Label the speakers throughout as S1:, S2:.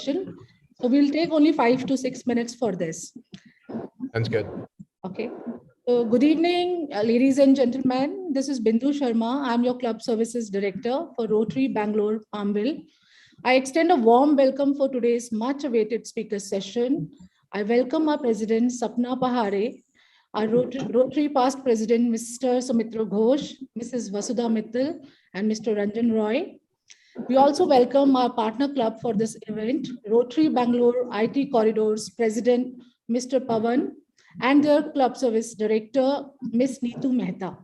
S1: session. So we'll take only 5 to 6 minutes for this.
S2: Sounds good.
S1: Okay. So good evening, ladies and gentlemen. This is Bindu Sharma. I'm your Club Services Director for Rotary Bangalore Palmville. I extend a warm welcome for today's much awaited speaker session. I welcome our President Sapna Pahare, our Rotary past President Mr. Sumitra Ghosh, Mrs. Vasudha Mittal, and Mr. Ranjan Roy. We also welcome our partner club for this event, Rotary Bangalore IT Corridors President Mr. Pavan, and their club service director, Ms. Neetu Mehta.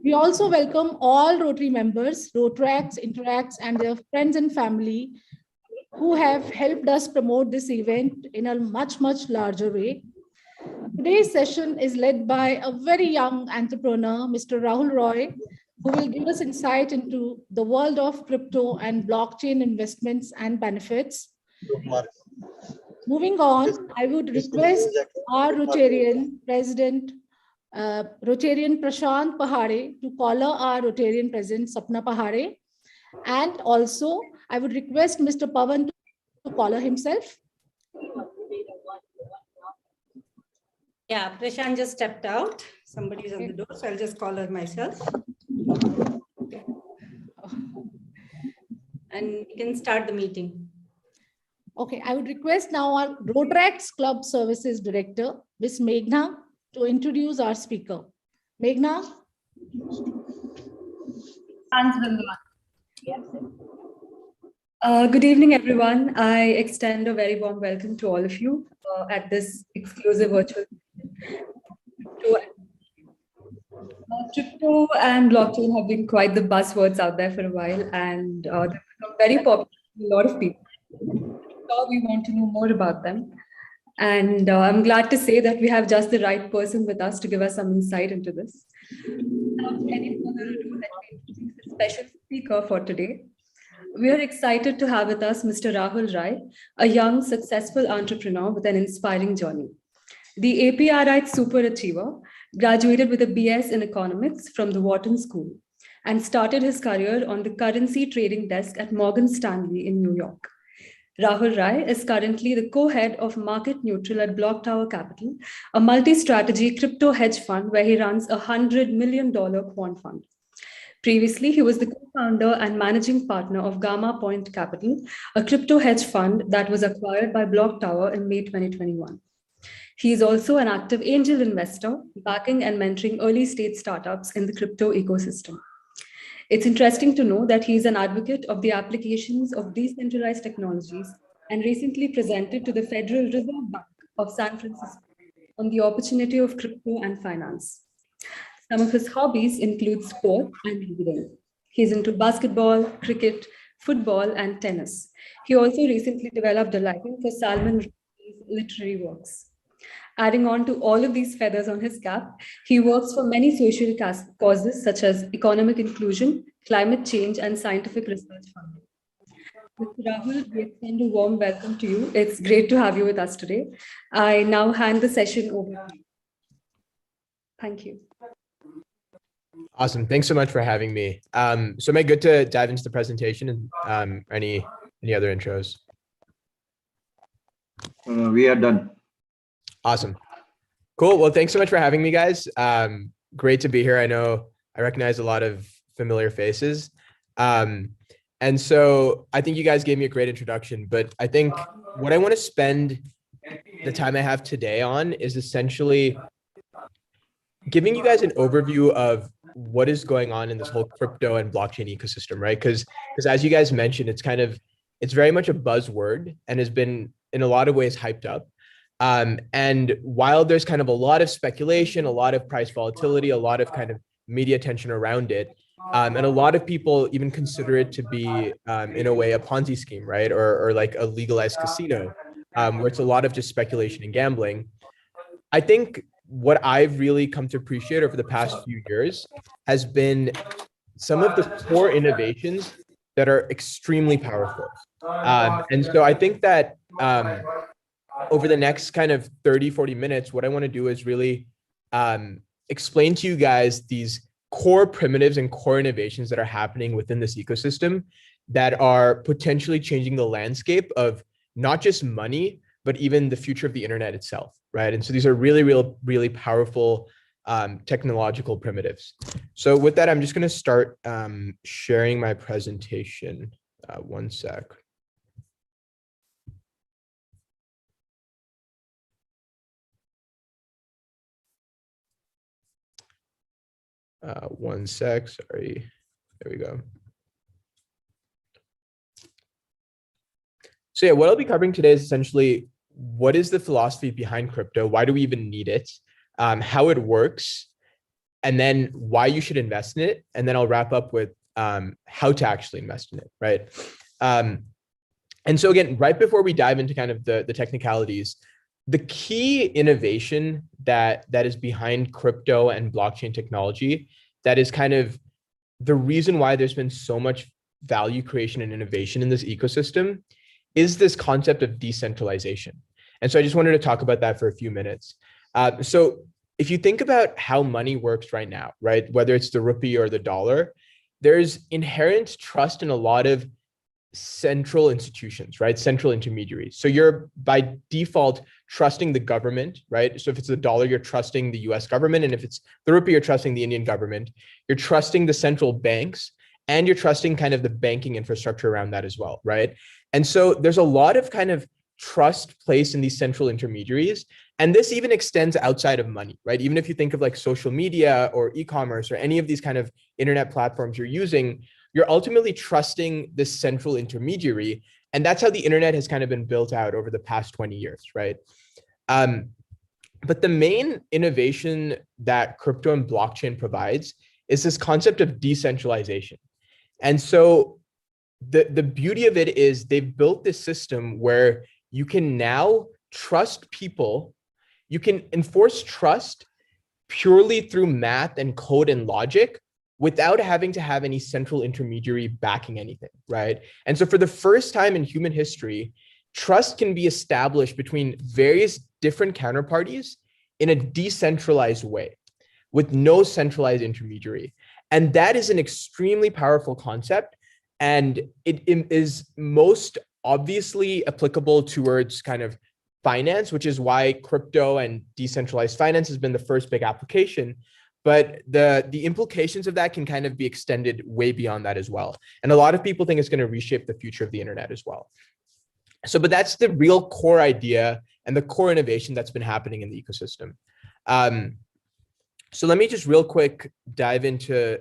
S1: We also welcome all Rotary members, Rotaracts, Interacts, and their friends and family who have helped us promote this event in a much, much larger way. Today's session is led by a very young entrepreneur, Mr. Rahul Rai, who will give us insight into the world of crypto and blockchain investments and benefits. Moving on, I would request our Rotarian President, Rotarian Prashant Pahare, to call our Rotarian President Sapna Pahare. And also, I would request Mr. Pavan to call himself.
S3: Yeah, Prashant just stepped out. Somebody's on the door, so I'll just call her myself. And we can start the meeting.
S1: Okay, I would request now our Rotaracts Club Services Director, Ms. Meghna, to introduce our speaker. Meghna?
S4: Thanks, Bindu. Good evening, everyone. I extend a very warm welcome to all of you at this exclusive virtual crypto and blockchain have been quite the buzzwords out there for a while, and they've become very popular to a lot of people. So we want to know more about them. And I'm glad to say that we have just the right person with us to give us some insight into this. Without any further ado, let me introduce the special speaker for today. We are excited to have with us Mr. Rahul Rai, a young, successful entrepreneur with an inspiring journey. The APRite super achiever graduated with a BS in economics from the Wharton School and started his career on the currency trading desk at Morgan Stanley in New York. Rahul Rai is currently the co-head of Market Neutral at Block Tower Capital, a multi-strategy crypto hedge fund where he runs a $100 million quant fund. Previously, he was the co-founder and managing partner of Gamma Point Capital, a crypto hedge fund that was acquired by Block Tower in May 2021. He is also an active angel investor, backing and mentoring early-stage startups in the crypto ecosystem. It's interesting to know that he is an advocate of the applications of decentralized technologies and recently presented to the Federal Reserve Bank of San Francisco on the opportunity of crypto and finance. Some of his hobbies include sport and reading. He's into basketball, cricket, football, and tennis. He also recently developed a liking for Salman Rushdie's literary works. Adding on to all of these feathers on his cap, he works for many social causes such as economic inclusion, climate change, and scientific research funding. Mr. Rahul, we extend a warm welcome to you. It's great to have you with us today. I now hand the session over to you. Thank you.
S2: Awesome. Thanks so much for having me. So am I good to dive into the presentation and any other intros?
S5: We are done.
S2: Awesome. Cool. Well, thanks so much for having me, guys. Great to be here. I recognize a lot of familiar faces. And so I think you guys gave me a great introduction, but I think what I want to spend the time I have today on is essentially giving you guys an overview of what is going on in this whole crypto and blockchain ecosystem, right? Because as you guys mentioned, it's very much a buzzword and has been in a lot of ways hyped up. And while there's kind of a lot of speculation, a lot of price volatility, a lot of kind of media attention around it, and a lot of people even consider it to be, in a way, a Ponzi scheme, right? Or like a legalized casino, where it's a lot of just speculation and gambling. I think what I've really come to appreciate over the past few years has been some of the core innovations that are extremely powerful. And so I think that over the next kind of 30, 40 minutes, what I want to do is really explain to you guys these core primitives and core innovations that are happening within this ecosystem that are potentially changing the landscape of not just money, but even the future of the internet itself, right? And so these are really powerful technological primitives. So with that, I'm just going to start sharing my presentation. One sec. One sec, sorry. There we go. So yeah, what I'll be covering today is essentially what is the philosophy behind crypto? Why do we even need it? How it works, and then why you should invest in it. And then I'll wrap up with how to actually invest in it, right? And so again, right before we dive into kind of the technicalities, the key innovation that is behind crypto and blockchain technology, that is kind of the reason why there's been so much value creation and innovation in this ecosystem, is this concept of decentralization. And so I just wanted to talk about that for a few minutes. So if you think about how money works right now, right, whether it's the rupee or the dollar, there's inherent trust in a lot of central institutions, right? Central intermediaries. So you're by default trusting the government, right? So if it's the dollar, you're trusting the US government. And if it's the rupee, you're trusting the Indian government. You're trusting the central banks, and you're trusting kind of the banking infrastructure around that as well, right? And so there's a lot of kind of trust placed in these central intermediaries. And this even extends outside of money, right? Even if you think of like social media or e-commerce or any of these kind of internet platforms you're using, you're ultimately trusting this central intermediary. And that's how the internet has kind of been built out over the past 20 years, right? But the main innovation that crypto and blockchain provides is this concept of decentralization. And so the beauty of it is they've built this system where you can now trust people. You can enforce trust purely through math and code and logic without having to have any central intermediary backing anything, right? And so for the first time in human history, trust can be established between various different counterparties in a decentralized way with no centralized intermediary. And that is an extremely powerful concept. And it is most obviously applicable towards kind of finance, which is why crypto and decentralized finance has been the first big application. But the implications of that can kind of be extended way beyond that as well. And a lot of people think it's going to reshape the future of the internet as well. So, but that's the real core idea and the core innovation that's been happening in the ecosystem. So let me just real quick dive into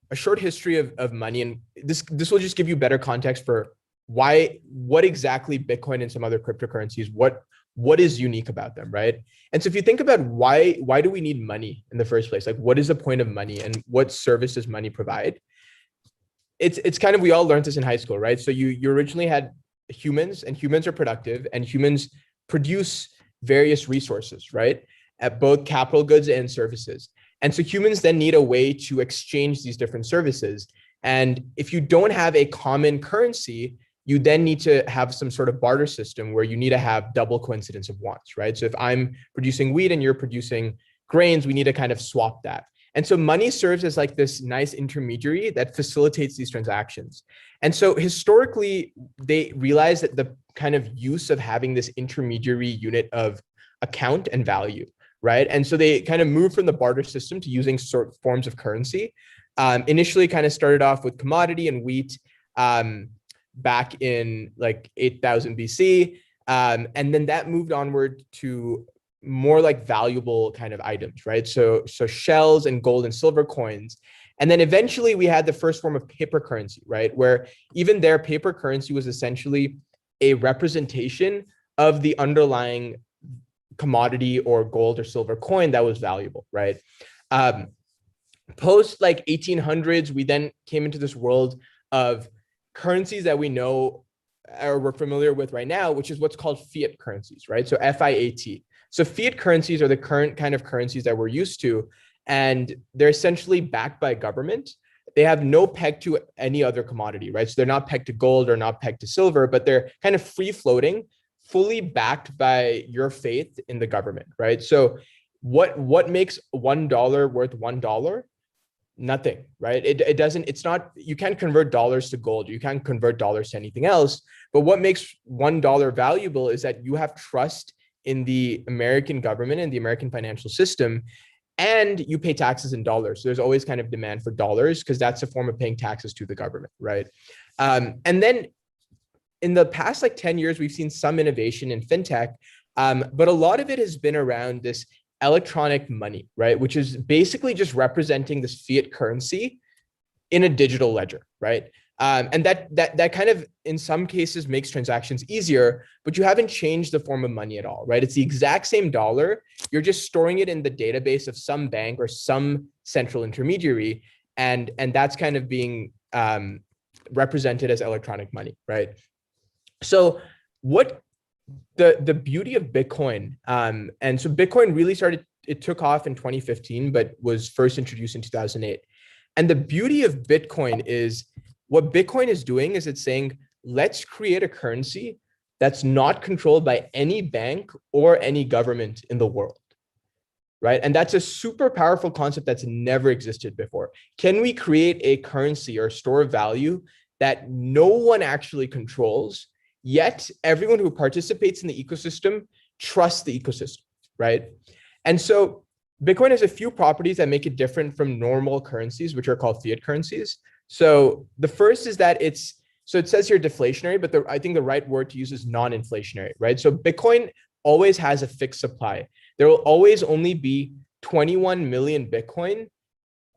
S2: a short history of money. And this will just give you better context for what exactly Bitcoin and some other cryptocurrencies, what is unique about them, right? And so if you think about why do we need money in the first place? Like, what is the point of money and what service does money provide? It's kind of, we all learned this in high school, right? So you originally had humans, and humans are productive, and humans produce various resources, right? At both capital goods and services. And so humans then need a way to exchange these different services. And if you don't have a common currency, you then need to have some sort of barter system where you need to have double coincidence of wants, right? So if I'm producing wheat and you're producing grains, we need to kind of swap that. And so money serves as like this nice intermediary that facilitates these transactions. And so historically, they realized that the kind of use of having this intermediary unit of account and value, right? And so they kind of moved from the barter system to using forms of currency. Initially kind of started off with commodity and wheat back in like 8,000 BC. And then that moved onward to more like valuable kind of items, right? So shells and gold and silver coins. And then eventually we had the first form of paper currency, right? Where even their paper currency was essentially a representation of the underlying commodity or gold or silver coin that was valuable, right? Post like 1800s, we then came into this world of currencies that we know or we're familiar with right now, which is what's called fiat currencies, right? So FIAT. So fiat currencies are the current kind of currencies that we're used to, and they're essentially backed by government. They have no peg to any other commodity, right? So they're not pegged to gold or not pegged to silver, but they're kind of free floating, fully backed by your faith in the government, right? So what makes $1 worth $1? Nothing, right? It doesn't, it's not, you can't convert dollars to gold. You can't convert dollars to anything else. But what makes $1 valuable is that you have trust in the American government and the American financial system, and you pay taxes in dollars. So there's always kind of demand for dollars because that's a form of paying taxes to the government, right? And then in the past like 10 years, we've seen some innovation in fintech, but a lot of it has been around this electronic money, right? Which is basically just representing this fiat currency in a digital ledger, right? And that kind of, in some cases, makes transactions easier, but you haven't changed the form of money at all, right? It's the exact same dollar. You're just storing it in the database of some bank or some central intermediary, and that's kind of being represented as electronic money, right? So what the beauty of Bitcoin, and so Bitcoin really started, it took off in 2015, but was first introduced in 2008. And the beauty of Bitcoin is, what Bitcoin is doing is it's saying, let's create a currency that's not controlled by any bank or any government in the world, right? And that's a super powerful concept that's never existed before. Can we create a currency or store of value that no one actually controls, yet everyone who participates in the ecosystem trusts the ecosystem, right? And so Bitcoin has a few properties that make it different from normal currencies, which are called fiat currencies. So the first is that so it says here deflationary, but I think the right word to use is non-inflationary, right? So Bitcoin always has a fixed supply. There will always only be 21 million Bitcoin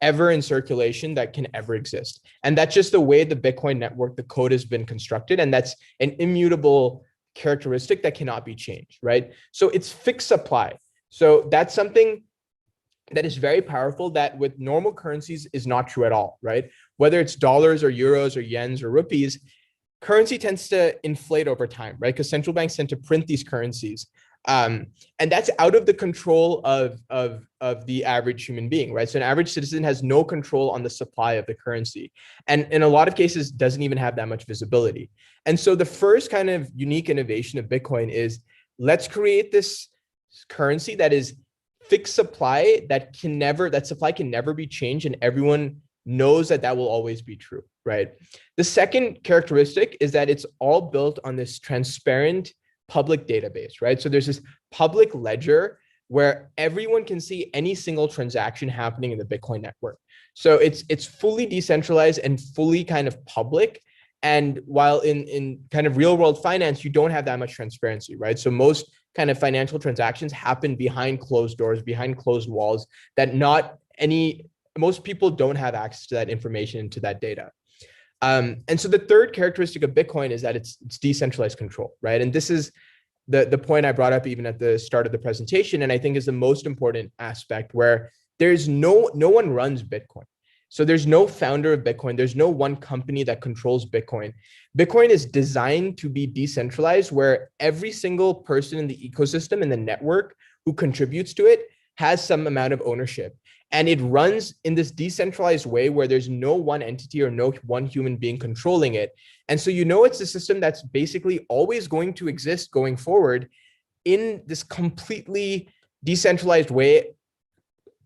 S2: ever in circulation that can ever exist. And that's just the way the Bitcoin network, the code has been constructed. And that's an immutable characteristic that cannot be changed, right? So it's fixed supply. So that's something that is very powerful that with normal currencies is not true at all, right? Whether it's dollars or euros or yens or rupees, currency tends to inflate over time, right? Because central banks tend to print these currencies. And that's out of the control of the average human being, right? So an average citizen has no control on the supply of the currency, and in a lot of cases doesn't even have that much visibility. And so the first kind of unique innovation of Bitcoin is, let's create this currency that is fixed supply, that supply can never be changed, and everyone knows that will always be true, right? The second characteristic is that it's all built on this transparent public database, right? So there's this public ledger where everyone can see any single transaction happening in the Bitcoin network. So it's fully decentralized and fully kind of public. And while in kind of real world finance, you don't have that much transparency, right? So most kind of financial transactions happen behind closed doors, behind closed walls, that most people don't have access to that information, to that data. And so the third characteristic of Bitcoin is that it's decentralized control, right? And this is the point I brought up even at the start of the presentation, and I think is the most important aspect, where there's no one runs Bitcoin. So there's no founder of Bitcoin. There's no one company that controls Bitcoin. Bitcoin is designed to be decentralized, where every single person in the ecosystem and the network who contributes to it has some amount of ownership. And it runs in this decentralized way where there's no one entity or no one human being controlling it. And so it's a system that's basically always going to exist going forward in this completely decentralized way,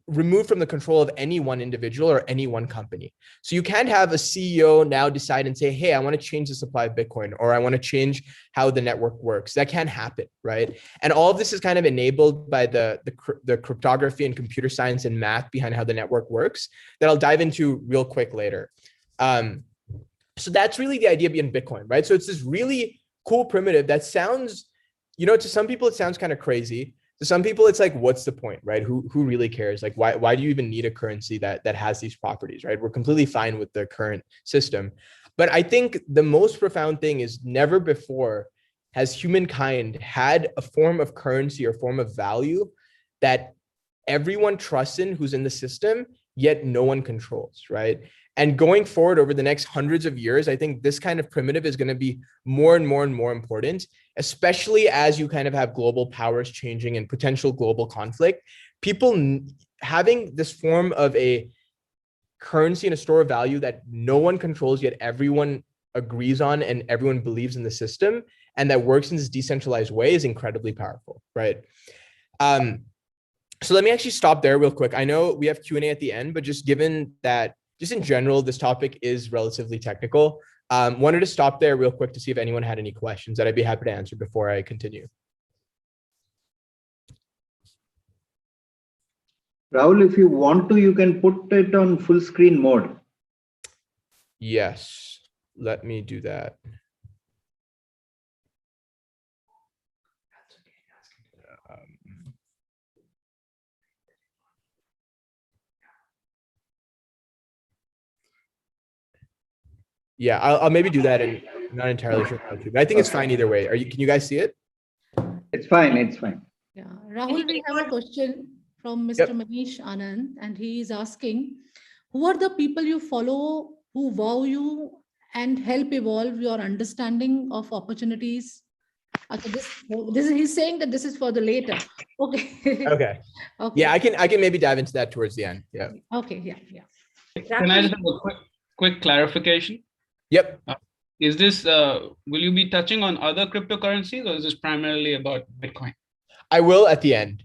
S2: removed from the control of any one individual or any one company. So you can't have a CEO now decide and say, hey, I want to change the supply of Bitcoin, or I want to change how the network works. That can't happen, right? And all of this is kind of enabled by the cryptography and computer science and math behind how the network works, that I'll dive into real quick later. So that's really the idea behind Bitcoin, right? So it's this really cool primitive that sounds, to some people it sounds kind of crazy. To some people, it's like, what's the point, right? Who really cares? Like, why do you even need a currency that has these properties, right? We're completely fine with the current system. But I think the most profound thing is, never before has humankind had a form of currency or form of value that everyone trusts in who's in the system, yet no one controls, right? And going forward over the next hundreds of years, I think this kind of primitive is going to be more and more and more important, especially as you kind of have global powers changing and potential global conflict. People having this form of a currency and a store of value that no one controls, yet everyone agrees on and everyone believes in the system, and that works in this decentralized way, is incredibly powerful, right? So let me actually stop there real quick. I know we have Q&A at the end, but just given that, just in general, this topic is relatively technical, wanted to stop there real quick to see if anyone had any questions that I'd be happy to answer before I continue.
S5: Rahul, if you want to, you can put it on full screen mode.
S2: Yes, let me do that. Yeah, I'll maybe do that, and I'm not entirely sure how to, but I think it's fine either way. Can you guys see it?
S5: It's fine. It's fine.
S1: Yeah, Rahul, we have a question from Mr. Manish Anand, and he is asking, who are the people you follow who wow you and help evolve your understanding of opportunities? Okay, this is, he's saying that this is for the later. Okay.
S2: Okay.
S1: Okay.
S2: Yeah, I can maybe dive into that towards the end. Yeah.
S1: Okay. Yeah.
S6: Can I just have a quick clarification?
S2: Yep.
S6: Is this, will you be touching on other cryptocurrencies, or is this primarily about Bitcoin?
S2: I will at the end,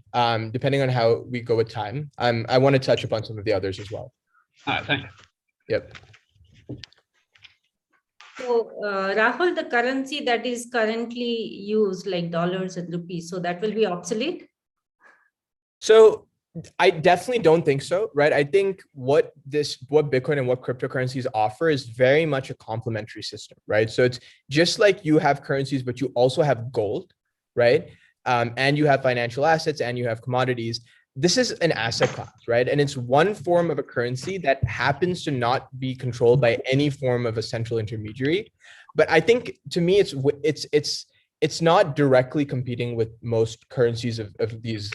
S2: depending on how we go with time. I want to touch upon some of the others as well.
S6: All right, thank you.
S2: Yep.
S3: So Rahul, the currency that is currently used, like dollars and rupees, so that will be obsolete?
S2: So I definitely don't think so, right? I think what Bitcoin and what cryptocurrencies offer is very much a complementary system, right? So it's just like you have currencies, but you also have gold, right? And you have financial assets and you have commodities. This is an asset class, right? And it's one form of a currency that happens to not be controlled by any form of a central intermediary. But I think, to me, it's not directly competing with most currencies of these,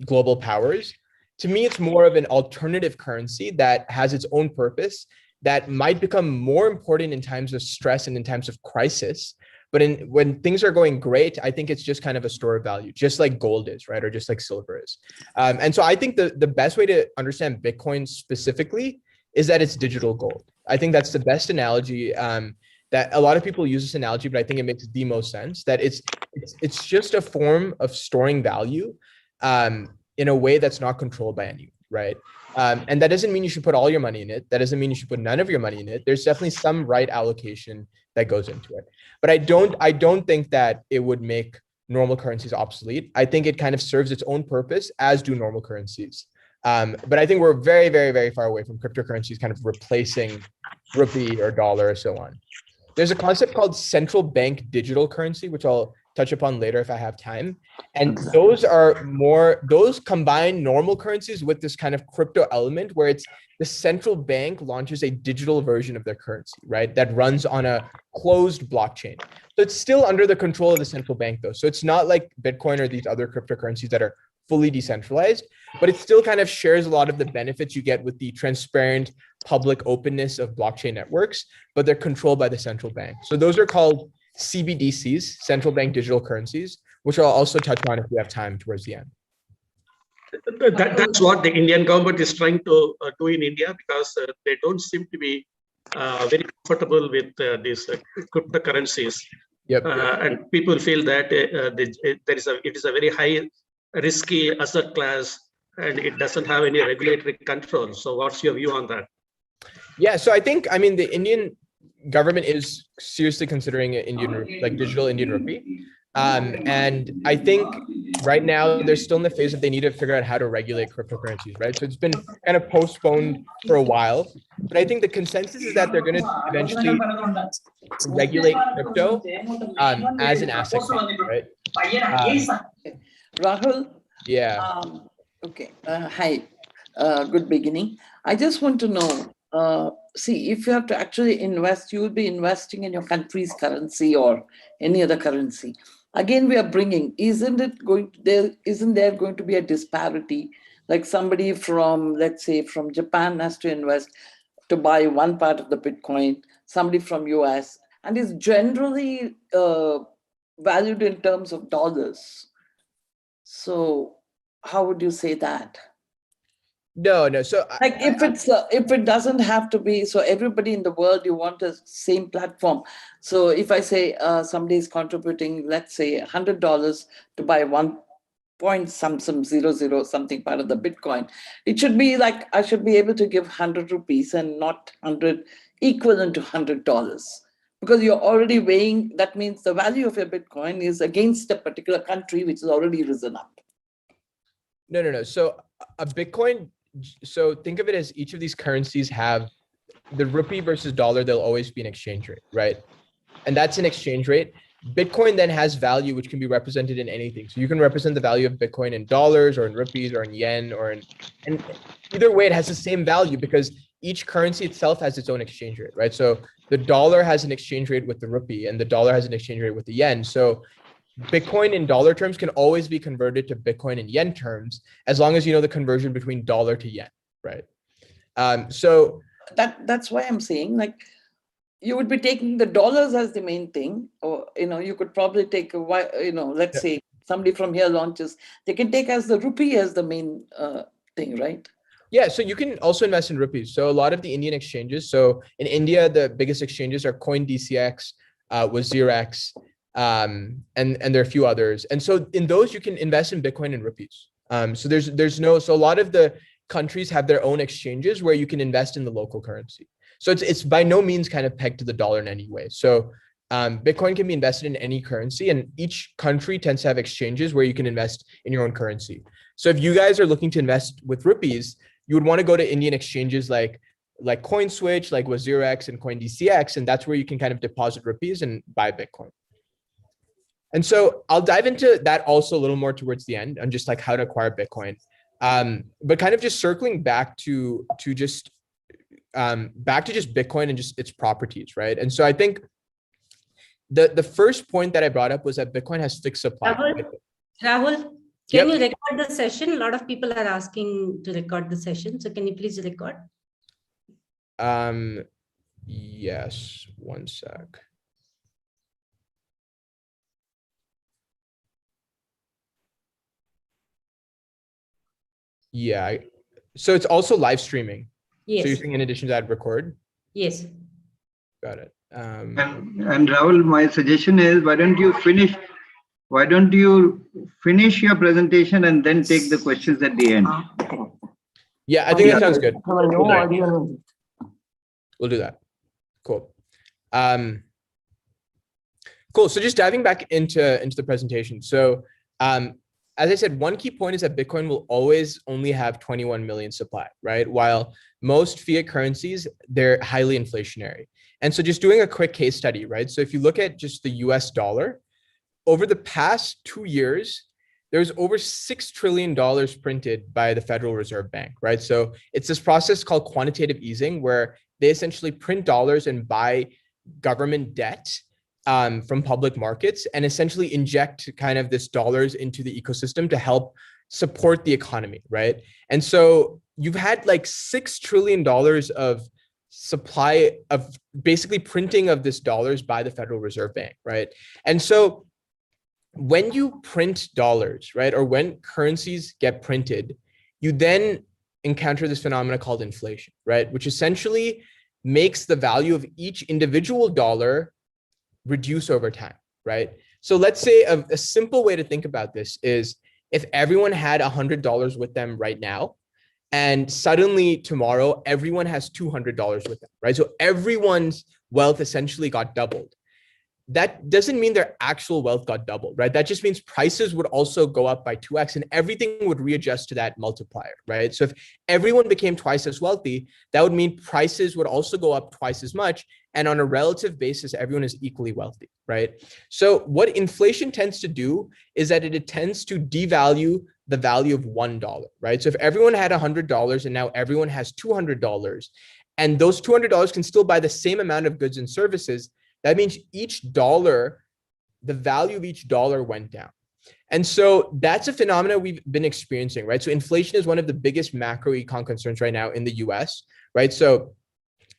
S2: global powers. To me, it's more of an alternative currency that has its own purpose, that might become more important in times of stress and in times of crisis. But when things are going great, I think it's just kind of a store of value, just like gold is, right? Or just like silver is. And so I think the best way to understand Bitcoin specifically is that it's digital gold. I think that's the best analogy. That a lot of people use this analogy, but I think it makes the most sense, that it's just a form of storing value in a way that's not controlled by anyone, right? And that doesn't mean you should put all your money in it. That doesn't mean you should put none of your money in it. There's definitely some right allocation that goes into it. But I don't think that it would make normal currencies obsolete. I think it kind of serves its own purpose, as do normal currencies. But I think we're very, very, very far away from cryptocurrencies kind of replacing rupee or dollar or so on. There's a concept called central bank digital currency, which I'll touch upon later if I have time. And those combine normal currencies with this kind of crypto element, where it's the central bank launches a digital version of their currency, right? That runs on a closed blockchain. So it's still under the control of the central bank though. So it's not like Bitcoin or these other cryptocurrencies that are fully decentralized, but it still kind of shares a lot of the benefits you get with the transparent public openness of blockchain networks, but they're controlled by the central bank. So those are called CBDCs, central bank digital currencies, which I'll also touch on if we have time towards the end.
S7: That's what the Indian government is trying to do in India, because they don't seem to be very comfortable with these cryptocurrencies.
S2: Yep.
S7: And people feel that it is a very high risky asset class, and it doesn't have any regulatory control. So what's your view on that?
S2: Yeah, so I think, the Indian government is seriously considering digital Indian rupee. And I think right now they're still in the phase that they need to figure out how to regulate cryptocurrencies, right? So it's been kind of postponed for a while, but I think the consensus is that they're going to eventually regulate crypto as an asset class, right?
S8: Rahul?
S2: Yeah.
S8: Okay. Hi. Good beginning. I just want to know, see, if you have to actually invest, you will be investing in your country's currency or any other currency. Again, we are bringing, isn't there going to be a disparity? Like somebody from, let's say, from Japan has to invest to buy one part of the Bitcoin, somebody from US, and is generally valued in terms of dollars. So how would you say that?
S2: No. So
S8: like if it doesn't have to be, so everybody in the world, you want the same platform. So if I say somebody is contributing, let's say $100 to buy one point some 00 something part of the Bitcoin. It should be like I should be able to give 100 rupees and not 100 equivalent to $100. Because you're already weighing, that means the value of your Bitcoin is against a particular country which has already risen up.
S2: No. So a Bitcoin, so think of it as each of these currencies have the rupee versus dollar, there'll always be an exchange rate, right? And that's an exchange rate. Bitcoin then has value, which can be represented in anything. So you can represent the value of Bitcoin in dollars or in rupees or in yen and either way, it has the same value because each currency itself has its own exchange rate, right? So the dollar has an exchange rate with the rupee and the dollar has an exchange rate with the yen. So Bitcoin in dollar terms can always be converted to Bitcoin in yen terms, as long as you know the conversion between dollar to yen, right? So
S8: that's why I'm saying, like, you would be taking the dollars as the main thing, or you could probably take let's say somebody from here launches, they can take as the rupee as the main thing, right?
S2: Yeah, so you can also invest in rupees. So a lot of the Indian exchanges. So in India, the biggest exchanges are CoinDCX, WazirX, and there are a few others. And so in those, you can invest in Bitcoin and rupees. So a lot of the countries have their own exchanges where you can invest in the local currency. So it's by no means kind of pegged to the dollar in any way. So Bitcoin can be invested in any currency, and each country tends to have exchanges where you can invest in your own currency. So if you guys are looking to invest with rupees, you would want to go to Indian exchanges like CoinSwitch, like WazirX and CoinDCX, and that's where you can kind of deposit rupees and buy Bitcoin. And so I'll dive into that also a little more towards the end on just like how to acquire Bitcoin. But kind of just circling back to just Bitcoin and just its properties, right? And so I think the first point that I brought up was that Bitcoin has fixed supply.
S3: Rahul, can you record the session? A lot of people are asking to record the session. So can you please record?
S2: Yes, one sec. Yeah, so it's also live streaming.
S3: Yes.
S2: So you're saying in addition to that, record?
S3: Yes.
S2: Got it.
S5: And Rahul, my suggestion is, why don't you finish your presentation and then take the questions at the end?
S2: Yeah, I think that sounds good. We'll do that. Cool. Cool. So just diving back into the presentation. So as I said, one key point is that Bitcoin will always only have 21 million supply, right? While most fiat currencies, they're highly inflationary. And so just doing a quick case study, right? So if you look at just the US dollar, over the past 2 years, there's over $6 trillion printed by the Federal Reserve Bank, right? So it's this process called quantitative easing, where they essentially print dollars and buy government debt from public markets and essentially inject kind of this dollars into the ecosystem to help support the economy, right? And so you've had like $6 trillion of supply of basically printing of this dollars by the Federal Reserve Bank, right? And so when you print dollars, right, or when currencies get printed, you then encounter this phenomenon called inflation, right, which essentially makes the value of each individual dollar reduce over time, right? So let's say a simple way to think about this is if everyone had $100 with them right now, and suddenly tomorrow, everyone has $200 with them, right? So everyone's wealth essentially got doubled. That doesn't mean their actual wealth got doubled, right? That just means prices would also go up by 2x and everything would readjust to that multiplier, right? So if everyone became twice as wealthy, that would mean prices would also go up twice as much. And on a relative basis, everyone is equally wealthy, right? So what inflation tends to do is that it tends to devalue the value of $1, right? So if everyone had $100 and now everyone has $200, and those $200 can still buy the same amount of goods and services, that means each dollar, the value of each dollar went down. And so that's a phenomenon we've been experiencing, right? So inflation is one of the biggest macroecon concerns right now in the US, right? So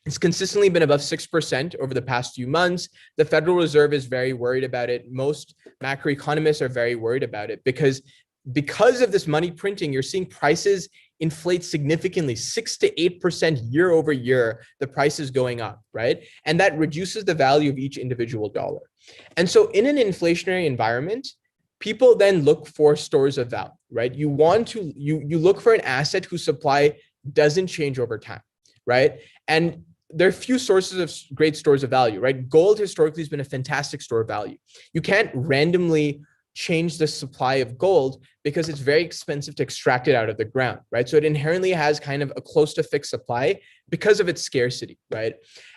S2: it's consistently been above 6% over the past few months. The Federal Reserve is very worried about it. Most macroeconomists are very worried about it because of this money printing, you're seeing prices inflate significantly, 6 to 8% year over year, the price is going up, right? And that reduces the value of each individual dollar. And so in an inflationary environment, people then look for stores of value, right? You look for an asset whose supply doesn't change over time, right? And there are few sources of great stores of value, right? Gold historically has been a fantastic store of value. You can't randomly change the supply of gold because it's very expensive to extract it out of the ground, right? So it inherently has kind of a close to fixed supply because of its scarcity, right?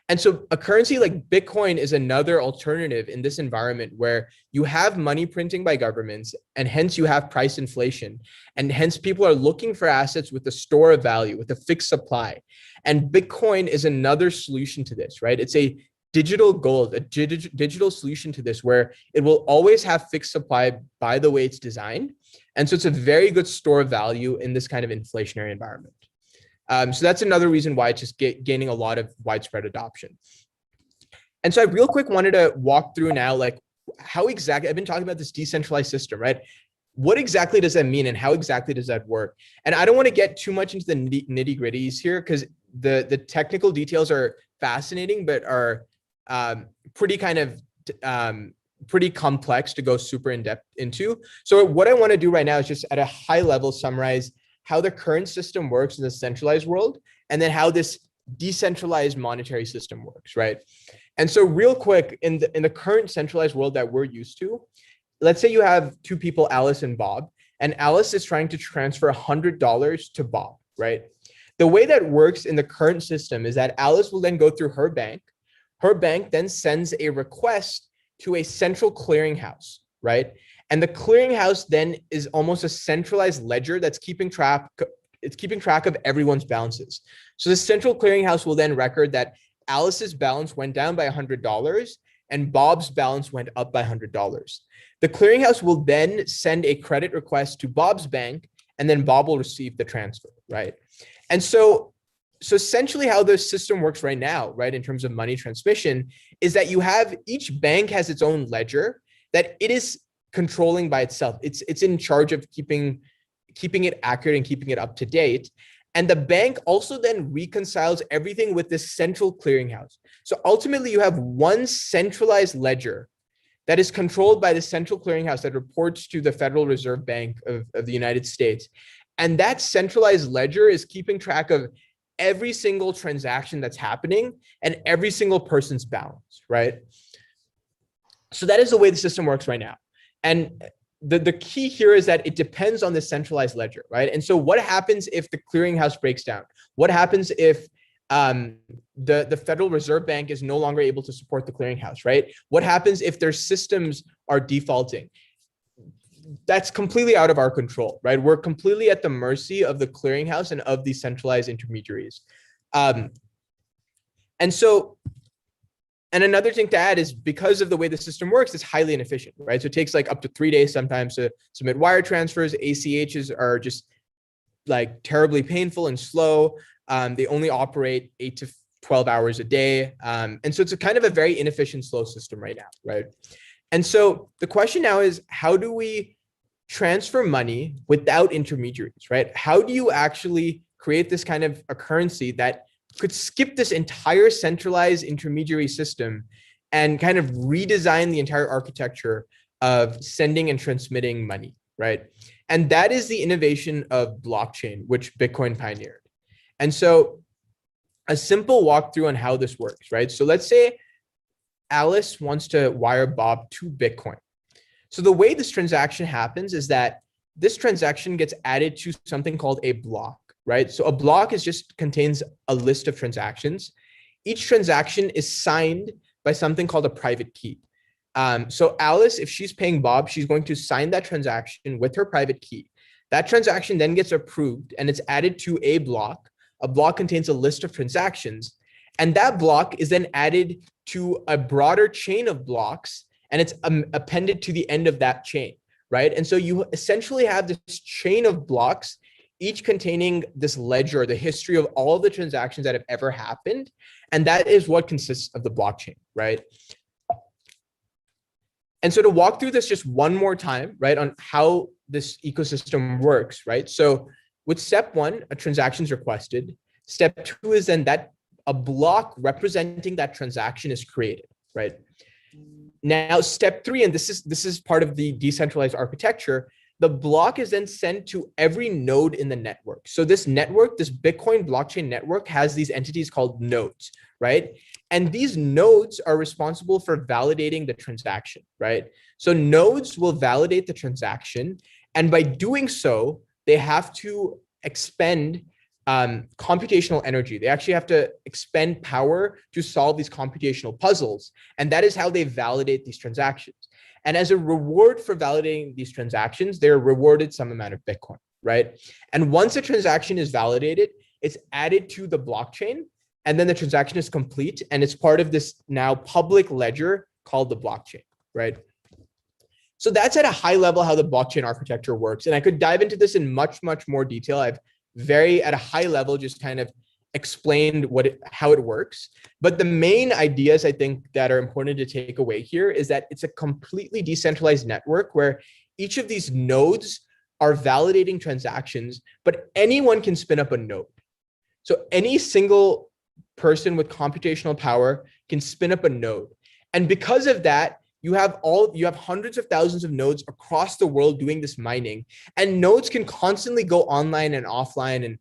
S2: And so a currency like Bitcoin is another alternative in this environment where you have money printing by governments, and hence you have price inflation, and hence people are looking for assets with a store of value, with a fixed supply. And Bitcoin is another solution to this, right? It's a digital gold, a digital solution to this, where it will always have fixed supply by the way it's designed. And so it's a very good store of value in this kind of inflationary environment. So that's another reason why it's just gaining a lot of widespread adoption. And so I real quick wanted to walk through now, like how exactly, I've been talking about this decentralized system, right? What exactly does that mean and how exactly does that work? And I don't want to get too much into the nitty gritties here because the technical details are fascinating, but are pretty complex to go super in depth into. So what I want to do right now is just at a high level summarize how the current system works in the centralized world, and then how this decentralized monetary system works, right? And so real quick, in the current centralized world that we're used to, let's say you have two people, Alice and Bob, and Alice is trying to transfer $100 to Bob, right? The way that works in the current system is that Alice will then go through her bank. Her bank then sends a request to a central clearinghouse, right? And the clearinghouse then is almost a centralized ledger that's keeping track of everyone's balances. So the central clearinghouse will then record that Alice's balance went down by $100 and Bob's balance went up by $100. The clearinghouse will then send a credit request to Bob's bank, and then Bob will receive the transfer, right? And so essentially how the system works right now, right, in terms of money transmission, is that you have each bank has its own ledger that it is controlling by itself. It's in charge of keeping it accurate and keeping it up to date. And the bank also then reconciles everything with this central clearinghouse. So ultimately you have one centralized ledger that is controlled by the central clearinghouse that reports to the Federal Reserve Bank of the United States. And that centralized ledger is keeping track of every single transaction that's happening and every single person's balance, right? So that is the way the system works right now. And the key here is that it depends on the centralized ledger, right? And so what happens if the clearinghouse breaks down? What happens if the Federal Reserve Bank is no longer able to support the clearinghouse, right? What happens if their systems are defaulting? That's completely out of our control, right? We're completely at the mercy of the clearinghouse and of these centralized intermediaries. And another thing to add is because of the way the system works, it's highly inefficient, right? So it takes like up to 3 days sometimes to submit wire transfers. ACHs are just like terribly painful and slow. They only operate 8 to 12 hours a day. And so it's a kind of a very inefficient, slow system right now, right? And so the question now is, how do we transfer money without intermediaries, right? How do you actually create this kind of a currency that could skip this entire centralized intermediary system and kind of redesign the entire architecture of sending and transmitting money, right? And that is the innovation of blockchain, which Bitcoin pioneered. And so a simple walkthrough on how this works, right? So let's say Alice wants to wire Bob 2 Bitcoin. So the way this transaction happens is that this transaction gets added to something called a block, right? So a block contains a list of transactions. Each transaction is signed by something called a private key. So Alice, if she's paying Bob, she's going to sign that transaction with her private key. That transaction then gets approved and it's added to a block. A block contains a list of transactions, and that block is then added to a broader chain of blocks, and it's appended to the end of that chain, right? And so you essentially have this chain of blocks, each containing this ledger, the history of all of the transactions that have ever happened. And that is what consists of the blockchain, right? And so to walk through this just one more time, right, on how this ecosystem works, right? So with step 1, a transaction is requested. Step 2 is then that a block representing that transaction is created, right? Now, step 3, and this is part of the decentralized architecture, the block is then sent to every node in the network. So this network, this Bitcoin blockchain network, has these entities called nodes, right? And these nodes are responsible for validating the transaction, right? So nodes will validate the transaction, and by doing so, they have to expend computational energy. They actually have to expend power to solve these computational puzzles. And that is how they validate these transactions. And as a reward for validating these transactions, they're rewarded some amount of Bitcoin, right? And once a transaction is validated, it's added to the blockchain, and then the transaction is complete, and it's part of this now public ledger called the blockchain, right? So that's at a high level how the blockchain architecture works. And I could dive into this in much, much more detail. I've at a high level just kind of explained how it works. But the main ideas I think that are important to take away here is that it's a completely decentralized network where each of these nodes are validating transactions, but anyone can spin up a node. So any single person with computational power can spin up a node. And because of that, you have hundreds of thousands of nodes across the world doing this mining, and nodes can constantly go online and offline and,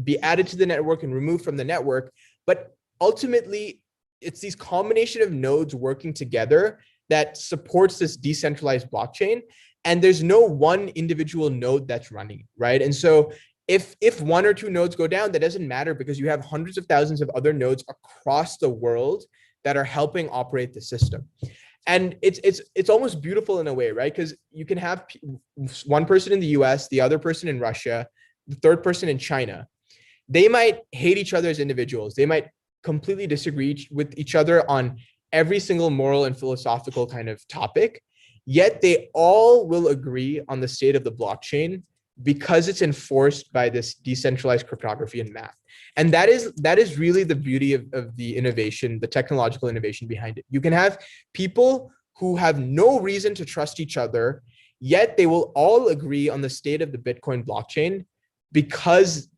S2: be added to the network and removed from the network. But ultimately, it's these combination of nodes working together that supports this decentralized blockchain. And there's no one individual node that's running, right? And so if one or two nodes go down, that doesn't matter because you have hundreds of thousands of other nodes across the world that are helping operate the system. And it's almost beautiful in a way, right? Because you can have one person in the US, the other person in Russia, the third person in China. They might hate each other as individuals. They might completely disagree with each other on every single moral and philosophical kind of topic, yet they all will agree on the state of the blockchain because it's enforced by this decentralized cryptography and math. And that is really the beauty of the innovation, the technological innovation behind it. You can have people who have no reason to trust each other, yet they will all agree on the state of the Bitcoin blockchain because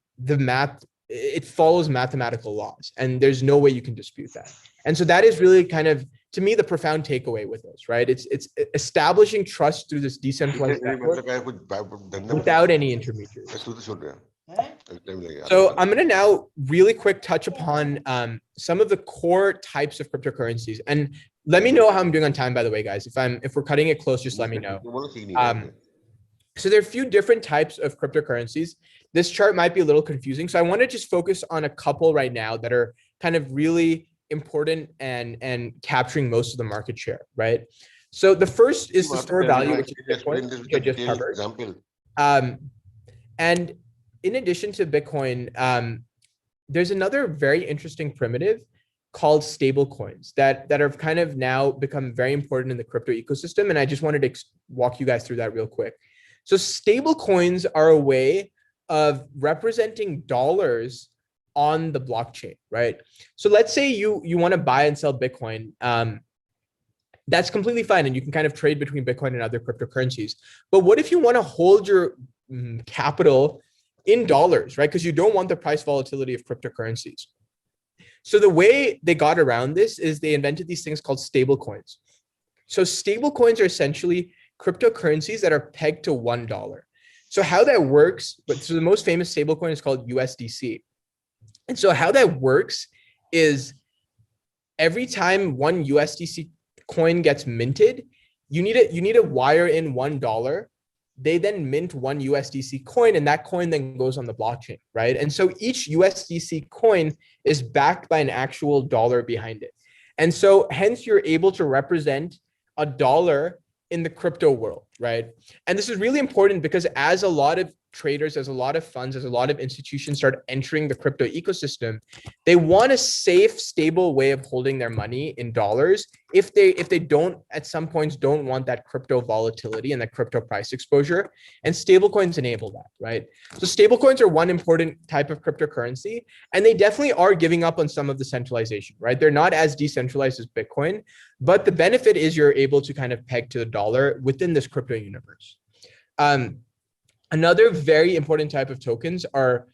S2: it follows mathematical laws, and there's no way you can dispute that. And so that is really kind of, to me, the profound takeaway with this, right? It's establishing trust through this decentralized network without any intermediaries. So I'm going to now really quick touch upon some of the core types of cryptocurrencies. And let me know how I'm doing on time, by the way, guys. If we're cutting it close, just let me know. So there are a few different types of cryptocurrencies. This chart might be a little confusing. So I want to just focus on a couple right now that are kind of really important and capturing most of the market share, right? So the first is the store value, which is Bitcoin, which I just covered. And in addition to Bitcoin, there's another very interesting primitive called stable coins that have kind of now become very important in the crypto ecosystem. And I just wanted to walk you guys through that real quick. So stable coins are a way of representing dollars on the blockchain, right? So let's say you want to buy and sell Bitcoin. That's completely fine. And you can kind of trade between Bitcoin and other cryptocurrencies. But what if you want to hold your capital in dollars, right? Because you don't want the price volatility of cryptocurrencies. So the way they got around this is they invented these things called stable coins. So stable coins are essentially cryptocurrencies that are pegged to $1. So how that works, so the most famous stable coin is called USDC. And so how that works is every time one USDC coin gets minted, you need to wire in $1. They then mint one USDC coin, and that coin then goes on the blockchain, right? And so each USDC coin is backed by an actual dollar behind it. And so hence you're able to represent a dollar in the crypto world, right? And this is really important because as a lot of traders, as a lot of funds, as a lot of institutions start entering the crypto ecosystem, they want a safe, stable way of holding their money in dollars if they don't, at some points, don't want that crypto volatility and that crypto price exposure. And stablecoins enable that, right? So stablecoins are one important type of cryptocurrency, and they definitely are giving up on some of the centralization, right? They're not as decentralized as Bitcoin, but the benefit is you're able to kind of peg to the dollar within this crypto universe. Another very important type of tokens are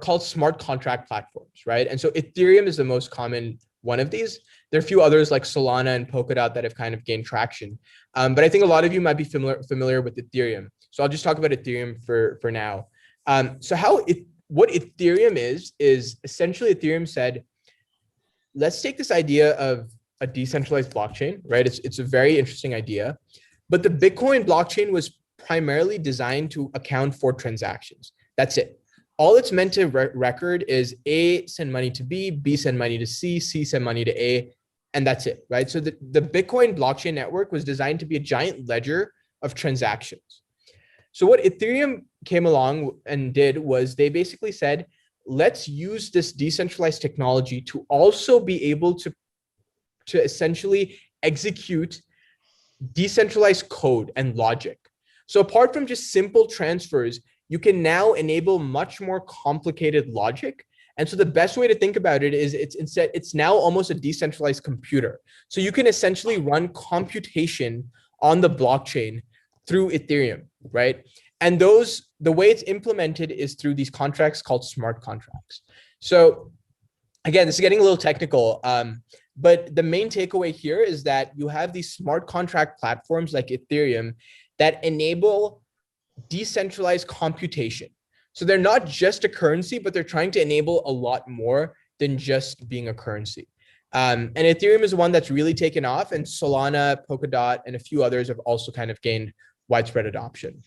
S2: called smart contract platforms, right? And so Ethereum is the most common one of these. There are a few others like Solana and Polkadot that have kind of gained traction. But I think a lot of you might be familiar with Ethereum. So I'll just talk about Ethereum for now. So what Ethereum is essentially Ethereum said, let's take this idea of a decentralized blockchain, right? It's a very interesting idea, but the Bitcoin blockchain was primarily designed to account for transactions. That's it. All it's meant to record is A, send money to B send money to C send money to A, and that's it, right? So the Bitcoin blockchain network was designed to be a giant ledger of transactions. So what Ethereum came along and did was they basically said, let's use this decentralized technology to also be able to essentially execute decentralized code and logic. So apart from just simple transfers, you can now enable much more complicated logic. And so the best way to think about it is it's now almost a decentralized computer. So you can essentially run computation on the blockchain through Ethereum, right? And the way it's implemented is through these contracts called smart contracts. So again, this is getting a little technical, but the main takeaway here is that you have these smart contract platforms like Ethereum that enable decentralized computation. So they're not just a currency, but they're trying to enable a lot more than just being a currency. And Ethereum is one that's really taken off, and Solana, Polkadot, and a few others have also kind of gained widespread adoption.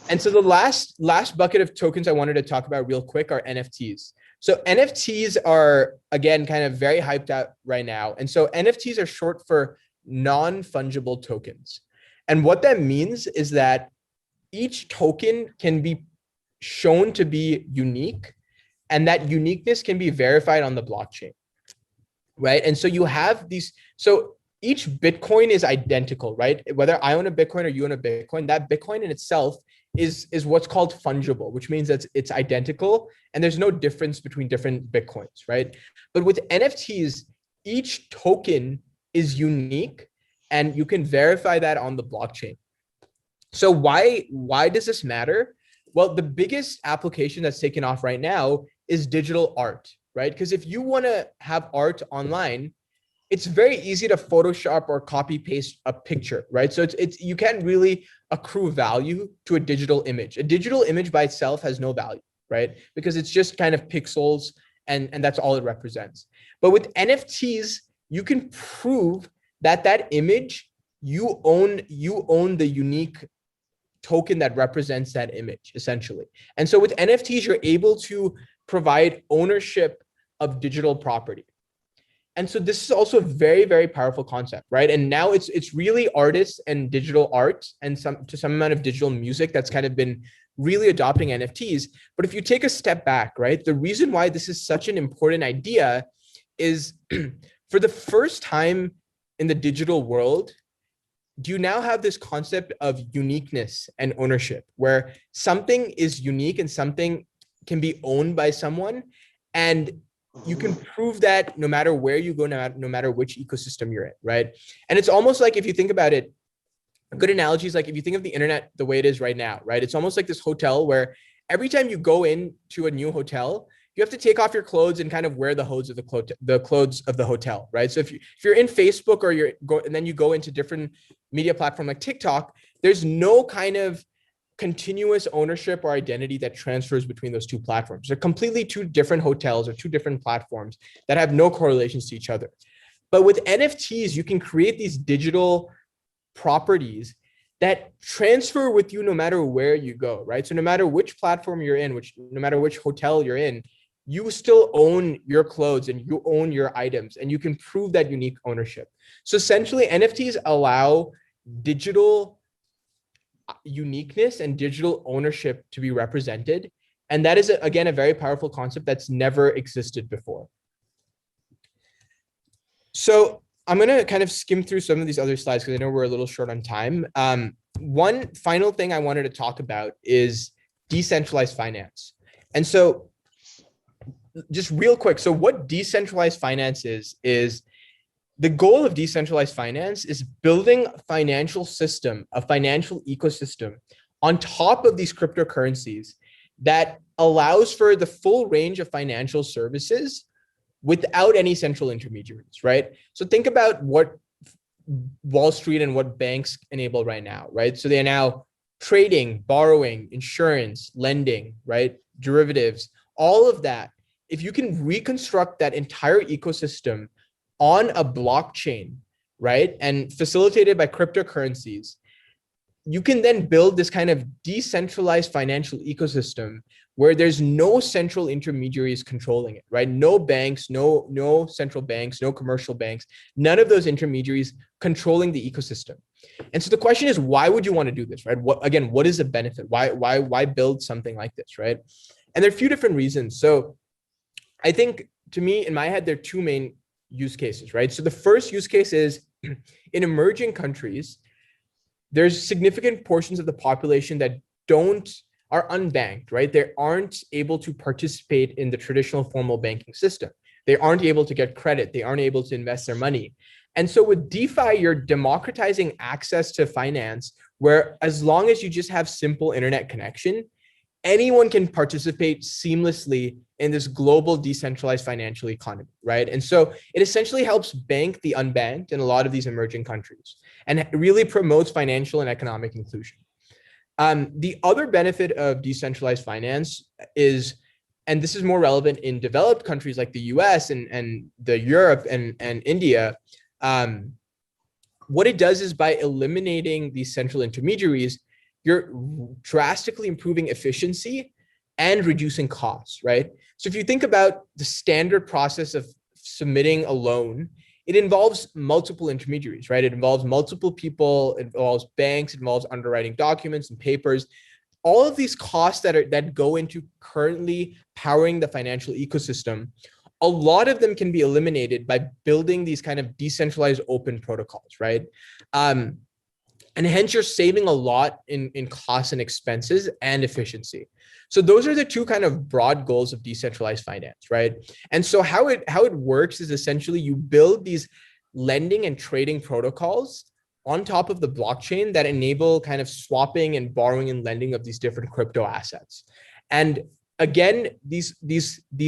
S2: And so the last bucket of tokens I wanted to talk about real quick are NFTs. So NFTs are, again, kind of very hyped out right now. And so NFTs are short for non-fungible tokens. And what that means is that each token can be shown to be unique, and that uniqueness can be verified on the blockchain, right? And so you have these, so each Bitcoin is identical, right? Whether I own a Bitcoin or you own a Bitcoin, that Bitcoin in itself is what's called fungible, which means that it's identical and there's no difference between different Bitcoins, right? But with NFTs, each token is unique and you can verify that on the blockchain. So why does this matter? Well, the biggest application that's taken off right now is digital art, right? Because if you want to have art online, it's very easy to Photoshop or copy paste a picture, right? So it's you can't really accrue value to a digital image. A digital image by itself has no value, right? Because it's just kind of pixels and that's all it represents. But with NFTs, you can prove that that image, you own the unique token that represents that image, essentially. And so with NFTs, you're able to provide ownership of digital property. And so this is also a very, very powerful concept, right? And now it's really artists and digital art and to some amount of digital music that's kind of been really adopting NFTs. But if you take a step back, right, the reason why this is such an important idea is for the first time in the digital world, do you now have this concept of uniqueness and ownership where something is unique and something can be owned by someone, and you can prove that no matter where you go, no matter which ecosystem you're in, right? And it's almost like, if you think about it, a good analogy is like, if you think of the internet the way it is right now, right? It's almost like this hotel where every time you go into a new hotel, you have to take off your clothes and kind of wear the clothes of the hotel, right? So if you're in Facebook or and then you go into different media platform like TikTok, there's no kind of continuous ownership or identity that transfers between those two platforms. They're completely two different hotels or two different platforms that have no correlations to each other. But with NFTs, you can create these digital properties that transfer with you no matter where you go, right? So no matter which platform you're in, no matter which hotel you're in, you still own your clothes and you own your items, and you can prove that unique ownership. So essentially, NFTs allow digital uniqueness and digital ownership to be represented. And that is, again, a very powerful concept that's never existed before. So I'm going to kind of skim through some of these other slides because I know we're a little short on time. One final thing I wanted to talk about is decentralized finance. And so just real quick, so what decentralized finance is the goal of decentralized finance is building a financial system, a financial ecosystem on top of these cryptocurrencies that allows for the full range of financial services without any central intermediaries, right? So think about what Wall Street and what banks enable right now, right? So they are now trading, borrowing, insurance, lending, right? Derivatives, all of that. If you can reconstruct that entire ecosystem on a blockchain, right, and facilitated by cryptocurrencies, you can then build this kind of decentralized financial ecosystem where there's no central intermediaries controlling it, right? No banks, no central banks, no commercial banks, none of those intermediaries controlling the ecosystem. And so the question is, why would you want to do this, right? What is the benefit? Why build something like this, right? And there are a few different reasons. So I think, to me, in my head, there are two main use cases, right? So the first use case is in emerging countries, there's significant portions of the population that are unbanked, right? They aren't able to participate in the traditional formal banking system. They aren't able to get credit. They aren't able to invest their money. And so with DeFi, you're democratizing access to finance, where as long as you just have simple internet connection, anyone can participate seamlessly in this global decentralized financial economy, right? And so it essentially helps bank the unbanked in a lot of these emerging countries and really promotes financial and economic inclusion. The other benefit of decentralized finance is, and this is more relevant in developed countries like the US and the Europe and India, what it does is by eliminating these central intermediaries, you're drastically improving efficiency and reducing costs, right? So if you think about the standard process of submitting a loan, it involves multiple intermediaries, right? It involves multiple people, it involves banks, it involves underwriting documents and papers. All of these costs that go into currently powering the financial ecosystem, a lot of them can be eliminated by building these kind of decentralized open protocols, right? And hence you're saving a lot in costs and expenses and efficiency. So those are the two kind of broad goals of decentralized finance, right? And so how it works is essentially you build these lending and trading protocols on top of the blockchain that enable kind of swapping and borrowing and lending of these different crypto assets. And again, these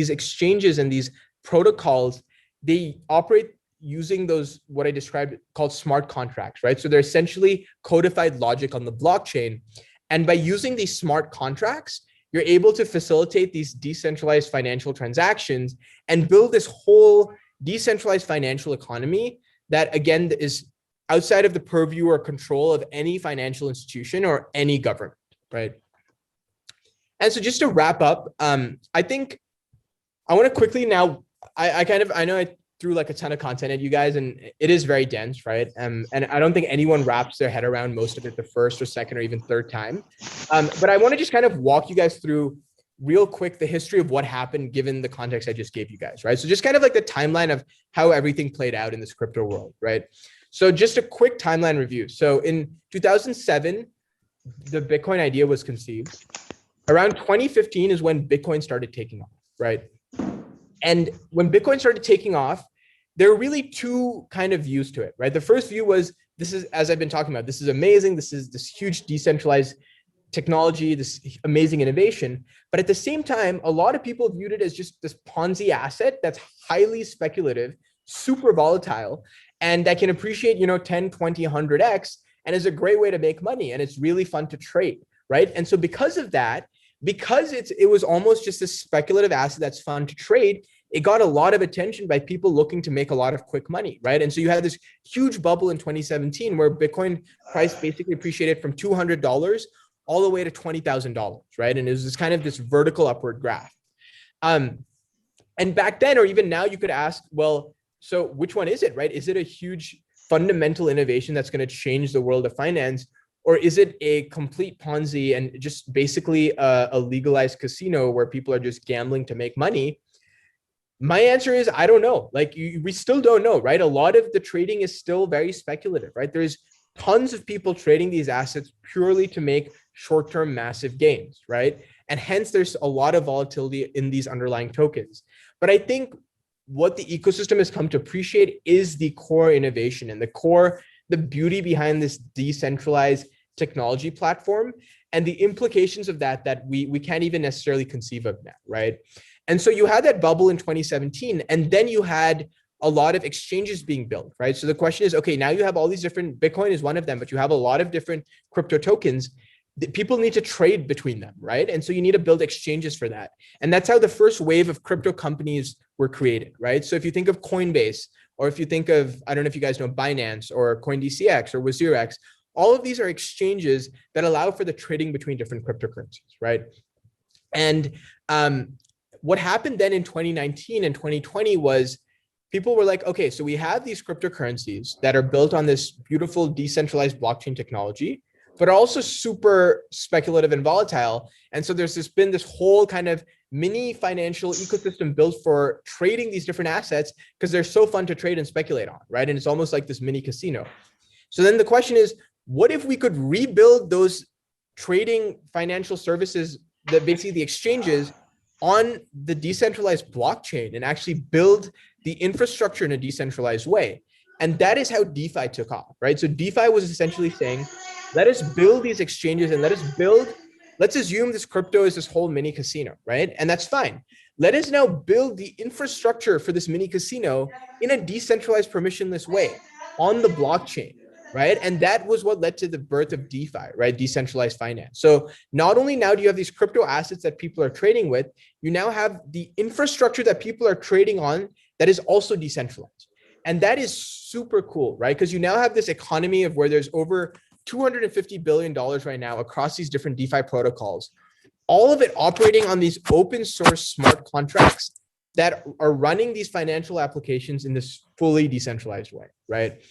S2: exchanges and these protocols, they operate using those, what I described called smart contracts, right? So they're essentially codified logic on the blockchain. And by using these smart contracts, you're able to facilitate these decentralized financial transactions and build this whole decentralized financial economy that, again, is outside of the purview or control of any financial institution or any government, right? And so just to wrap up, I think I want to quickly now, I know I threw like a ton of content at you guys and it is very dense, right? And I don't think anyone wraps their head around most of it the first or second or even third time. But I want to just kind of walk you guys through real quick the history of what happened given the context I just gave you guys, right? So just kind of like the timeline of how everything played out in this crypto world, right? So just a quick timeline review. So in 2007, the Bitcoin idea was conceived. Around 2015 is when Bitcoin started taking off, right? And when Bitcoin started taking off, there were really two kind of views to it, right? The first view was, this is, as I've been talking about, this is amazing. This is this huge decentralized technology, this amazing innovation. But at the same time, a lot of people viewed it as just this Ponzi asset that's highly speculative, super volatile, and that can appreciate, 10, 20, 100x, and is a great way to make money. And it's really fun to trade, right? And so because of that, because it was almost just a speculative asset that's fun to trade, it got a lot of attention by people looking to make a lot of quick money, right? And so you had this huge bubble in 2017 where Bitcoin price basically appreciated from $200 all the way to $20,000, right? And it was this vertical upward graph. And back then, or even now, you could ask, well, so which one is it, right? Is it a huge fundamental innovation that's going to change the world of finance? Or is it a complete Ponzi and just basically a legalized casino where people are just gambling to make money? My answer is, I don't know. We still don't know, right? A lot of the trading is still very speculative, right? There's tons of people trading these assets purely to make short-term massive gains, right? And hence there's a lot of volatility in these underlying tokens. But I think what the ecosystem has come to appreciate is the core innovation and the beauty behind this decentralized technology platform and the implications of that we can't even necessarily conceive of now, right? And so you had that bubble in 2017, and then you had a lot of exchanges being built, right? So the question is, okay, now you have all these different, Bitcoin is one of them, but you have a lot of different crypto tokens that people need to trade between them, right? And so you need to build exchanges for that. And that's how the first wave of crypto companies were created, right? So if you think of Coinbase, or if you think of, I don't know if you guys know Binance or CoinDCX or WazirX, all of these are exchanges that allow for the trading between different cryptocurrencies, right? And what happened then in 2019 and 2020 was people were like, okay, so we have these cryptocurrencies that are built on this beautiful decentralized blockchain technology, but are also super speculative and volatile. And so there's been this whole kind of mini financial ecosystem built for trading these different assets because they're so fun to trade and speculate on, right? And it's almost like this mini casino. So then the question is, what if we could rebuild those trading financial services, that basically the exchanges, on the decentralized blockchain and actually build the infrastructure in a decentralized way? And that is how DeFi took off, right? So DeFi was essentially saying, let us build these exchanges and let's assume this crypto is this whole mini casino, right? And that's fine. Let us now build the infrastructure for this mini casino in a decentralized permissionless way on the blockchain, right? And that was what led to the birth of DeFi, right? Decentralized finance. So not only now do you have these crypto assets that people are trading with, you now have the infrastructure that people are trading on that is also decentralized. And that is super cool, right? Because you now have this economy of where there's over $250 billion right now across these different DeFi protocols, all of it operating on these open source smart contracts that are running these financial applications in this fully decentralized way, right?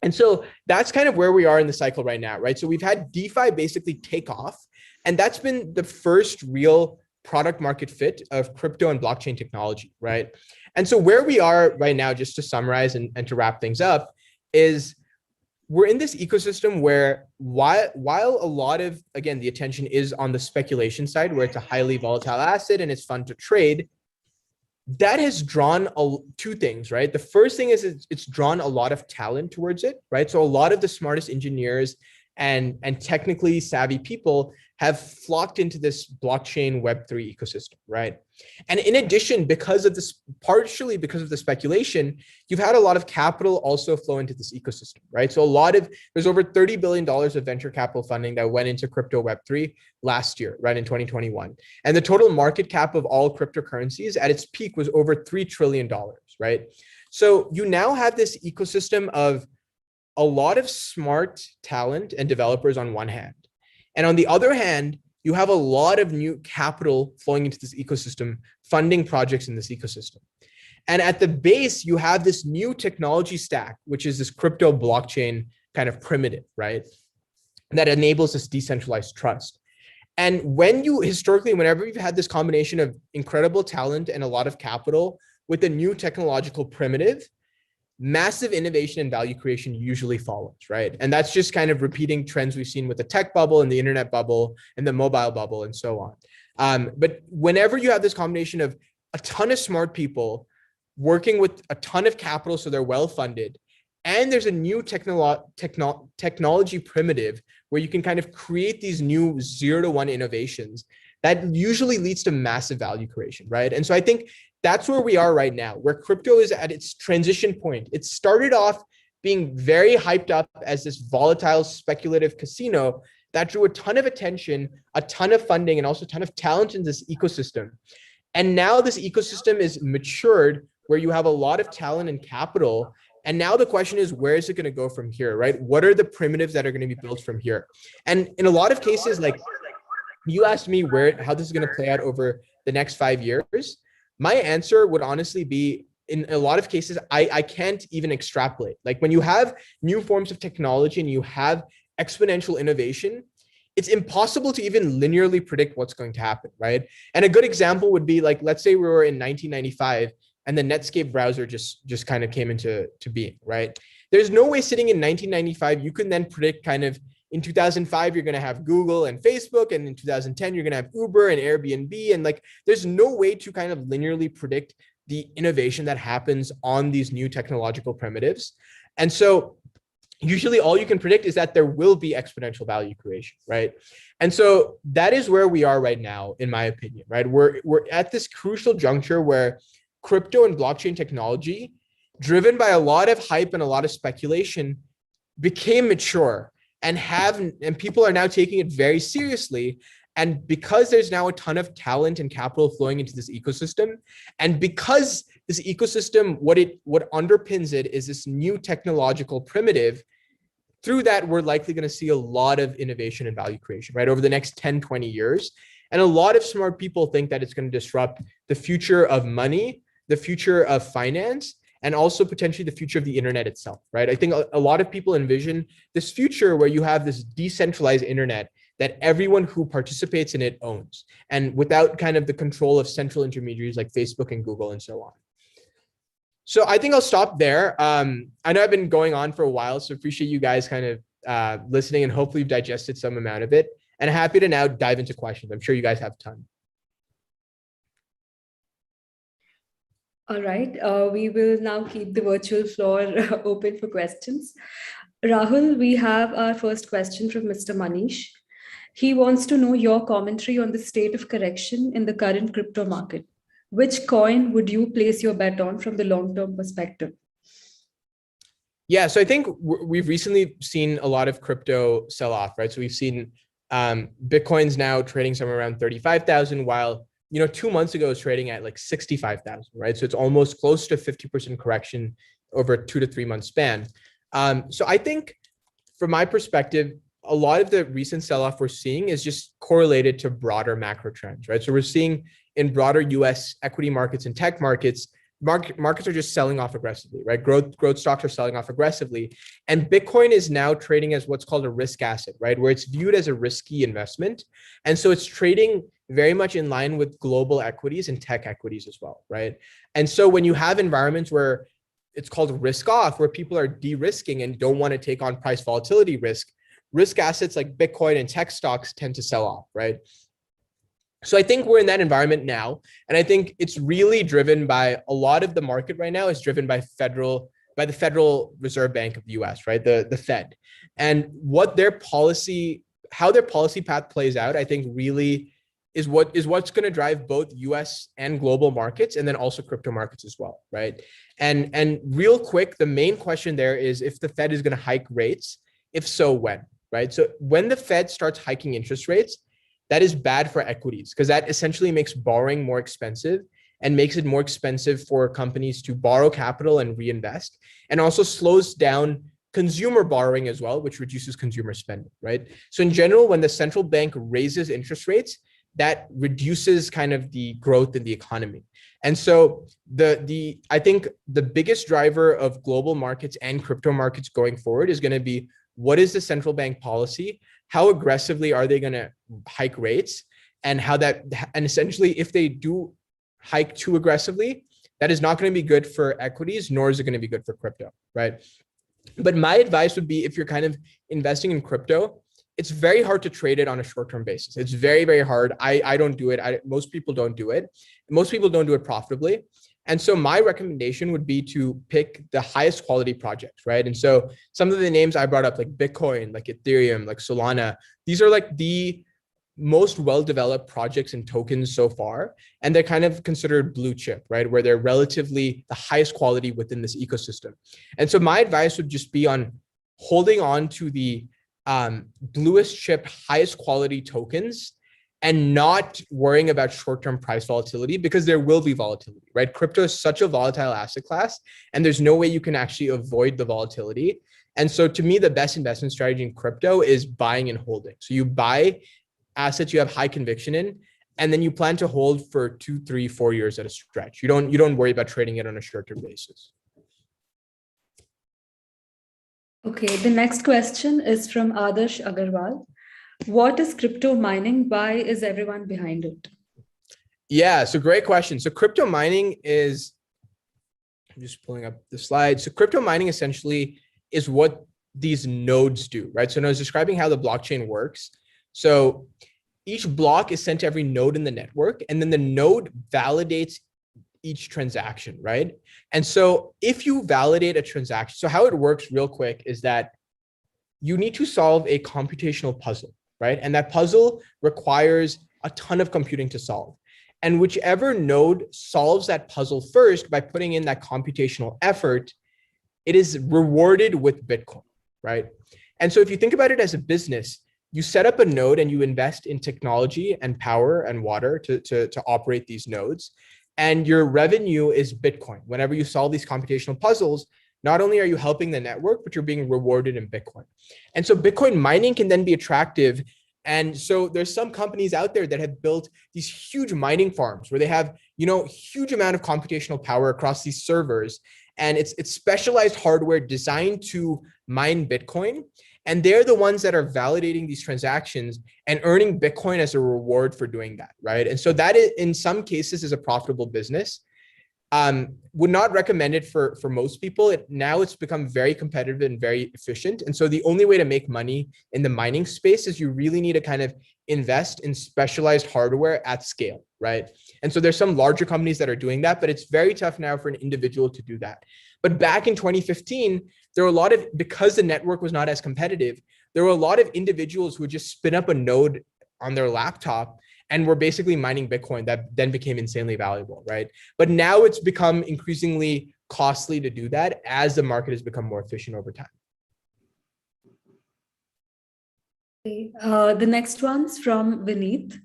S2: And so that's kind of where we are in the cycle right now, right? So we've had DeFi basically take off, and that's been the first real product market fit of crypto and blockchain technology, right? And so where we are right now, just to summarize and to wrap things up, is we're in this ecosystem where while a lot of, again, the attention is on the speculation side, where it's a highly volatile asset and it's fun to trade, that has drawn two things, right? The first thing is it's drawn a lot of talent towards it, right? So a lot of the smartest engineers and technically savvy people have flocked into this blockchain Web3 ecosystem, right? And in addition, partially because of the speculation, you've had a lot of capital also flow into this ecosystem, right? So there's over $30 billion of venture capital funding that went into crypto Web3 last year, right, in 2021. And the total market cap of all cryptocurrencies at its peak was over $3 trillion, right? So you now have this ecosystem of a lot of smart talent and developers on one hand. And on the other hand, you have a lot of new capital flowing into this ecosystem, funding projects in this ecosystem. And at the base, you have this new technology stack, which is this crypto blockchain kind of primitive, right? That enables this decentralized trust. And whenever you've had this combination of incredible talent and a lot of capital with a new technological primitive, massive innovation and value creation usually follows, right? And that's just kind of repeating trends we've seen with the tech bubble and the internet bubble and the mobile bubble and so on. But whenever you have this combination of a ton of smart people working with a ton of capital, so they're well-funded, and there's a new technology primitive where you can kind of create these new 0-to-1 innovations, that usually leads to massive value creation, right? And so I think that's where we are right now, where crypto is at its transition point. It started off being very hyped up as this volatile, speculative casino that drew a ton of attention, a ton of funding, and also a ton of talent in this ecosystem. And now this ecosystem is matured, where you have a lot of talent and capital. And now the question is, where is it going to go from here, right? What are the primitives that are going to be built from here? And in a lot of cases, like you asked me how this is going to play out over the next 5 years, my answer would honestly be, in a lot of cases, I can't even extrapolate. Like when you have new forms of technology and you have exponential innovation, it's impossible to even linearly predict what's going to happen, right? And a good example would be, like, let's say we were in 1995 and the Netscape browser just kind of came into being, right? There's no way sitting in 1995 you can then predict kind of, in 2005, you're going to have Google and Facebook, and in 2010, you're going to have Uber and Airbnb. And like, there's no way to kind of linearly predict the innovation that happens on these new technological primitives. And so usually all you can predict is that there will be exponential value creation, right? And so that is where we are right now, in my opinion, right? We're at this crucial juncture where crypto and blockchain technology, driven by a lot of hype and a lot of speculation, became mature and people are now taking it very seriously. And because there's now a ton of talent and capital flowing into this ecosystem, and because this ecosystem, what underpins it is this new technological primitive, through that, we're likely going to see a lot of innovation and value creation, right, over the next 10, 20 years. And a lot of smart people think that it's going to disrupt the future of money, the future of finance, and also potentially the future of the internet itself, right? I think a lot of people envision this future where you have this decentralized internet that everyone who participates in it owns, and without kind of the control of central intermediaries like Facebook and Google and so on. So I think I'll stop there. I know I've been going on for a while, so appreciate you guys kind of listening, and hopefully you've digested some amount of it. And happy to now dive into questions. I'm sure you guys have a ton.
S4: All right, we will now keep the virtual floor open for questions. Rahul, we have our first question from Mr. Manish. He wants to know your commentary on the state of correction in the current crypto market. Which coin would you place your bet on from the long-term perspective?
S2: Yeah, so I think we've recently seen a lot of crypto sell off, right? So we've seen Bitcoin's now trading somewhere around 35,000, while 2 months ago it was trading at like 65,000, right? So it's almost close to 50% correction over a 2 to 3 month span. So I think from my perspective, a lot of the recent sell-off we're seeing is just correlated to broader macro trends, right? So we're seeing in broader US equity markets and tech markets, markets are just selling off aggressively, right? Growth stocks are selling off aggressively. And Bitcoin is now trading as what's called a risk asset, right? Where it's viewed as a risky investment. And so it's trading very much in line with global equities and tech equities as well, right? And so when you have environments where it's called risk off, where people are de-risking and don't want to take on price volatility risk assets like Bitcoin and tech stocks tend to sell off, right? So I think we're in that environment now. And I think it's really driven by a lot of the market right now is driven by the Federal Reserve Bank of the US, right? The Fed. And how their policy path plays out, I think really is what's going to drive both US and global markets, and then also crypto markets as well, right? And real quick, the main question there is if the Fed is going to hike rates, if so, when, right? So when the Fed starts hiking interest rates, that is bad for equities, because that essentially makes borrowing more expensive and makes it more expensive for companies to borrow capital and reinvest, and also slows down consumer borrowing as well, which reduces consumer spending, right? So in general, when the central bank raises interest rates, that reduces kind of the growth in the economy. And so I think the biggest driver of global markets and crypto markets going forward is going to be, what is the central bank policy? How aggressively are they going to hike rates? And essentially, if they do hike too aggressively, that is not going to be good for equities, nor is it going to be good for crypto, right? But my advice would be, if you're kind of investing in crypto, it's very hard to trade it on a short-term basis. It's very, very hard. I don't do it. Most people don't do it. Most people don't do it profitably. And so my recommendation would be to pick the highest quality projects, right? And so some of the names I brought up, like Bitcoin, like Ethereum, like Solana, these are like the most well-developed projects and tokens so far. And they're kind of considered blue chip, right? Where they're relatively the highest quality within this ecosystem. And so my advice would just be on holding on to the bluest chip, highest quality tokens, and not worrying about short-term price volatility, because there will be volatility, right? Crypto is such a volatile asset class, and there's no way you can actually avoid the volatility. And so to me, the best investment strategy in crypto is buying and holding. So you buy assets you have high conviction in, and then you plan to hold for 2, 3, 4 years at a stretch. You don't worry about trading it on a short-term basis.
S4: Okay, the next question is from Adarsh Agarwal. What is crypto mining? Why is everyone behind it?
S2: Yeah, so great question. So crypto mining is, I'm just pulling up the slide. So crypto mining essentially is what these nodes do, right? So I was describing how the blockchain works. So each block is sent to every node in the network, and then the node validates each transaction, right? And so if you validate a transaction, so how it works real quick is that you need to solve a computational puzzle, right? And that puzzle requires a ton of computing to solve. And whichever node solves that puzzle first by putting in that computational effort, it is rewarded with Bitcoin, right? And so if you think about it as a business, you set up a node and you invest in technology and power and water to operate these nodes. And your revenue is Bitcoin. Whenever you solve these computational puzzles, not only are you helping the network, but you're being rewarded in Bitcoin. And so Bitcoin mining can then be attractive. And so there's some companies out there that have built these huge mining farms where they have, huge amount of computational power across these servers. And it's specialized hardware designed to mine Bitcoin. And they're the ones that are validating these transactions and earning Bitcoin as a reward for doing that, right? And so that is, in some cases, is a profitable business. Would not recommend it for most people. Now it's become very competitive and very efficient. And so the only way to make money in the mining space is you really need to kind of invest in specialized hardware at scale, right? And so there's some larger companies that are doing that, but it's very tough now for an individual to do that. But back in 2015, there were a lot of, because the network was not as competitive, there were a lot of individuals who would just spin up a node on their laptop and were basically mining Bitcoin that then became insanely valuable, right? But now it's become increasingly costly to do that as the market has become more efficient over time.
S4: The next one's from Vineet.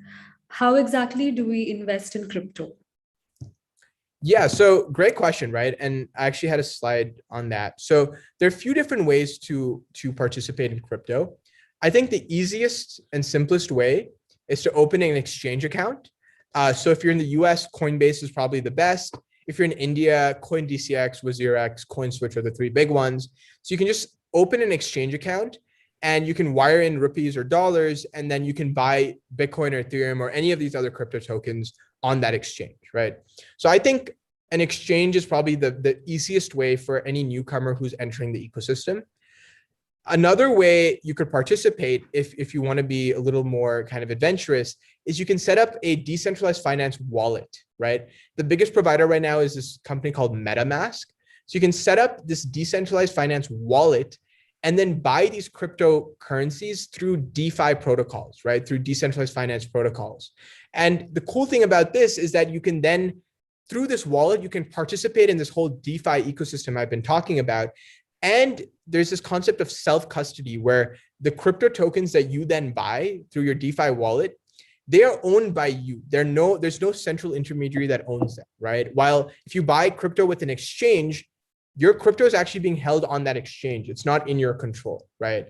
S4: How exactly do we invest in crypto?
S2: Yeah, so great question, right? And I actually had a slide on that. So there are a few different ways to participate in crypto. I think the easiest and simplest way is to open an exchange account. So if you're in the US, Coinbase is probably the best. If you're in India, CoinDCX, WazirX, CoinSwitch are the three big ones. So you can just open an exchange account and you can wire in rupees or dollars, and then you can buy Bitcoin or Ethereum or any of these other crypto tokens on that exchange, right? So I think an exchange is probably the easiest way for any newcomer who's entering the ecosystem. Another way you could participate if you want to be a little more kind of adventurous is you can set up a decentralized finance wallet, right? The biggest provider right now is this company called MetaMask. So you can set up this decentralized finance wallet and then buy these cryptocurrencies through DeFi protocols, right? Through decentralized finance protocols. And the cool thing about this is that you can then, through this wallet, you can participate in this whole DeFi ecosystem I've been talking about. And there's this concept of self-custody where the crypto tokens that you then buy through your DeFi wallet, they are owned by you. There's no central intermediary that owns them, right? While if you buy crypto with an exchange, your crypto is actually being held on that exchange. It's not in your control, right?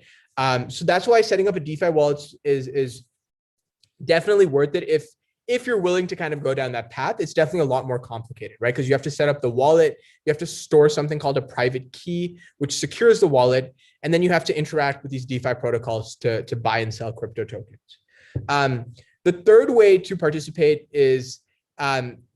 S2: So that's why setting up a DeFi wallet is definitely worth it. If you're willing to kind of go down that path, it's definitely a lot more complicated, right? Because you have to set up the wallet, you have to store something called a private key, which secures the wallet, and then you have to interact with these DeFi protocols to buy and sell crypto tokens. The third way to participate is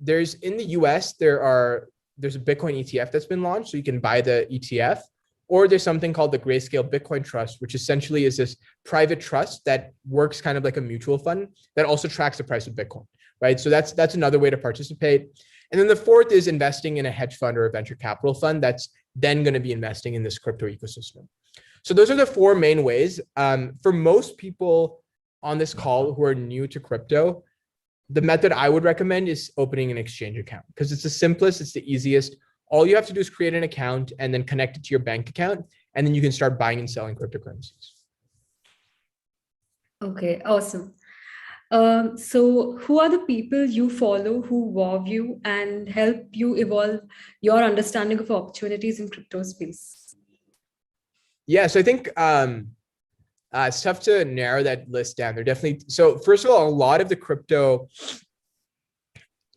S2: there's in the US, there's a Bitcoin ETF that's been launched, so you can buy the ETF, or there's something called the Grayscale Bitcoin Trust, which essentially is this private trust that works kind of like a mutual fund that also tracks the price of Bitcoin, right? So that's another way to participate. And then the fourth is investing in a hedge fund or a venture capital fund that's then going to be investing in this crypto ecosystem. So those are the four main ways. For most people on this call who are new to crypto, the method I would recommend is opening an exchange account because it's the simplest, it's the easiest. All you have to do is create an account and then connect it to your bank account, and then you can start buying and selling cryptocurrencies.
S4: Okay, awesome. So who are the people you follow who wow you and help you evolve your understanding of opportunities in crypto space?
S2: Yeah, so I think it's tough to narrow that list down. They're definitely, so first of all, a lot of the crypto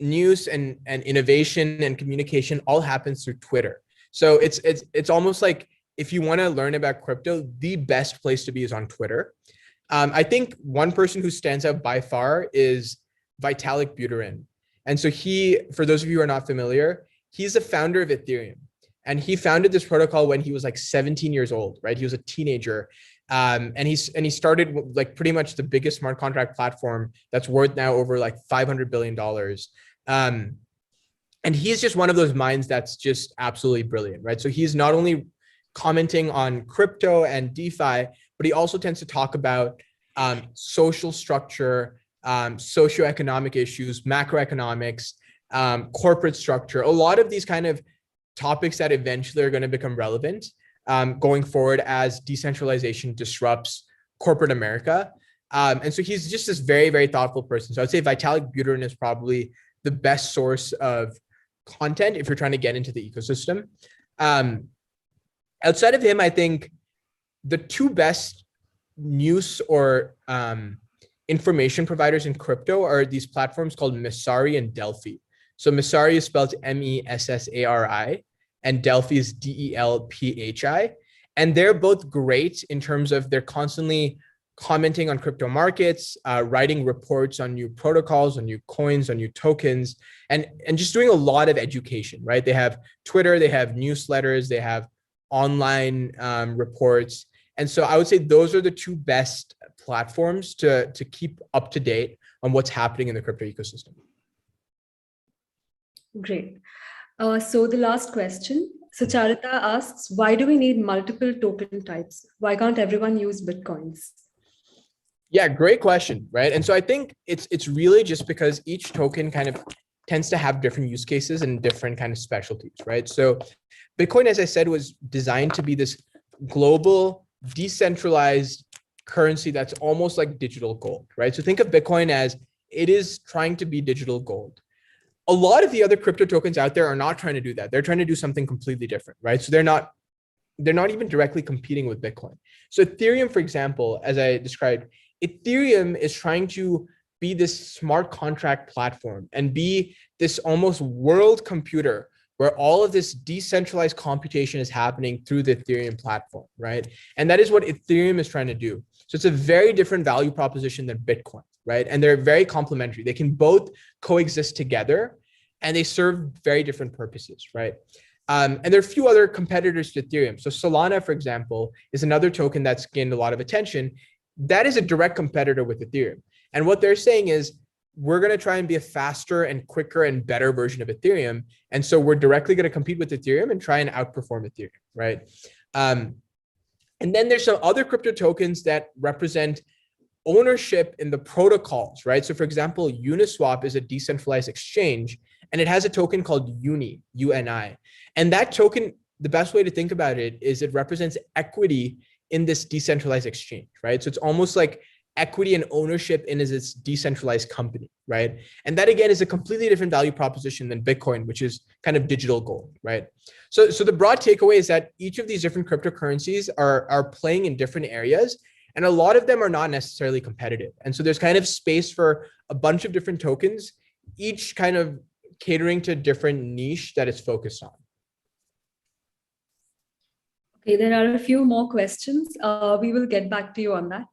S2: news and innovation and communication all happens through Twitter. So it's almost like if you want to learn about crypto, the best place to be is on Twitter. I think one person who stands out by far is Vitalik Buterin. And so he, for those of you who are not familiar, he's the founder of Ethereum. And he founded this protocol when he was like 17 years old, right? He was a teenager. And he started like pretty much the biggest smart contract platform that's worth now over like $500 billion. And he's just one of those minds that's just absolutely brilliant, right? So he's not only commenting on crypto and DeFi, but he also tends to talk about social structure, socioeconomic issues, macroeconomics, corporate structure, a lot of these kind of topics that eventually are going to become relevant going forward as decentralization disrupts corporate America. And so he's just this very, very thoughtful person. So I'd say Vitalik Buterin is probably the best source of content if you're trying to get into the ecosystem. Outside of him, I think the two best news or information providers in crypto are these platforms called Messari and Delphi. So Messari is spelled Messari and Delphi is Delphi. And they're both great in terms of they're constantly commenting on crypto markets, writing reports on new protocols, on new coins, on new tokens, and just doing a lot of education, right? They have Twitter, they have newsletters, they have online reports. And so I would say those are the two best platforms to keep up to date on what's happening in the crypto ecosystem.
S4: Great. So the last question. So Charita asks, why do we need multiple token types? Why can't everyone use Bitcoins?
S2: Yeah, great question, right? And so I think it's really just because each token kind of tends to have different use cases and different kind of specialties, right? So Bitcoin, as I said, was designed to be this global, decentralized currency that's almost like digital gold, right? So think of Bitcoin as it is trying to be digital gold. A lot of the other crypto tokens out there are not trying to do that. They're trying to do something completely different, right? So they're not even directly competing with Bitcoin. So Ethereum, for example, as I described, Ethereum is trying to be this smart contract platform and be this almost world computer where all of this decentralized computation is happening through the Ethereum platform, right? And that is what Ethereum is trying to do. So it's a very different value proposition than Bitcoin, right? And they're very complementary. They can both coexist together and they serve very different purposes, right? And there are a few other competitors to Ethereum. So Solana, for example, is another token that's gained a lot of attention. That is a direct competitor with Ethereum. And what they're saying is, we're going to try and be a faster and quicker and better version of Ethereum. And so we're directly going to compete with Ethereum and try and outperform Ethereum, right? And then there's some other crypto tokens that represent ownership in the protocols, right? So for example, Uniswap is a decentralized exchange and it has a token called UNI, UNI. And that token, the best way to think about it is it represents equity in this decentralized exchange, right? So it's almost like equity and ownership in its decentralized company, right? And that again is a completely different value proposition than Bitcoin, which is kind of digital gold, right? So the broad takeaway is that each of these different cryptocurrencies are playing in different areas, and a lot of them are not necessarily competitive. And so there's kind of space for a bunch of different tokens, each kind of catering to a different niche that it's focused on.
S4: Okay, there are a few more questions. We will get back to you on that.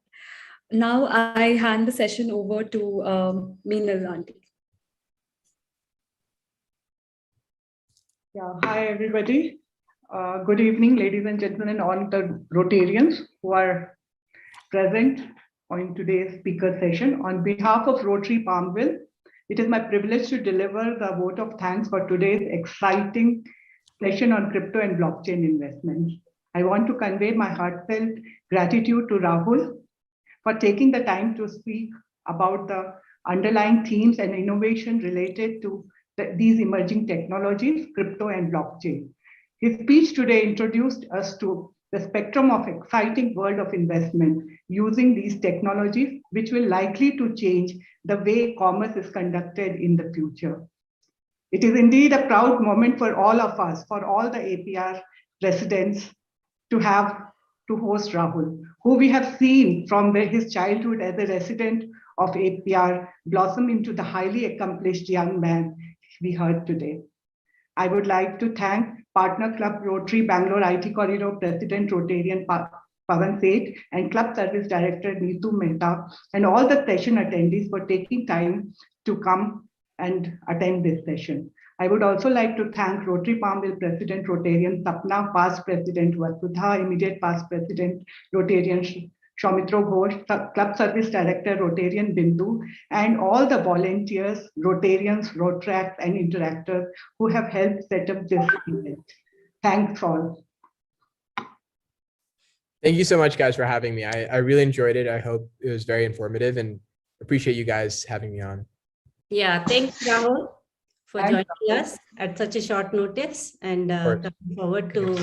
S4: Now I hand the session over to Meenal Auntie.
S9: Yeah, hi everybody. Good evening, ladies and gentlemen, all the Rotarians who are present on today's speaker session. On behalf of Rotary Palmville, it is my privilege to deliver the vote of thanks for today's exciting session on crypto and blockchain investments. I want to convey my heartfelt gratitude to Rahul for taking the time to speak about the underlying themes and innovation related to these emerging technologies, crypto and blockchain. His speech today introduced us to the spectrum of exciting world of investment using these technologies, which will likely to change the way commerce is conducted in the future. It is indeed a proud moment for all of us, for all the APR residents, to host Rahul, who we have seen from his childhood as a resident of APR blossom into the highly accomplished young man we heard today. I would like to thank Partner Club Rotary Bangalore IT Corridor President Rotarian Pavan Seth and Club Service Director Neetu Mehta and all the session attendees for taking time to come and attend this session. I would also like to thank Rotary Palmville President Rotarian Sapna, past President Vasudha, immediate past President Rotarian Shaumitro Ghosh, Club Service Director Rotarian Bindu, and all the volunteers, Rotarians, Rotracks, and interactors who have helped set up this event. Thanks all.
S2: Thank you so much, guys, for having me. I really enjoyed it. I hope it was very informative and appreciate you guys having me on.
S3: Yeah, thanks, Rahul, for
S9: Thanks,
S3: joining
S9: Rahul.
S3: us at such a short notice, and
S2: course.
S3: looking forward to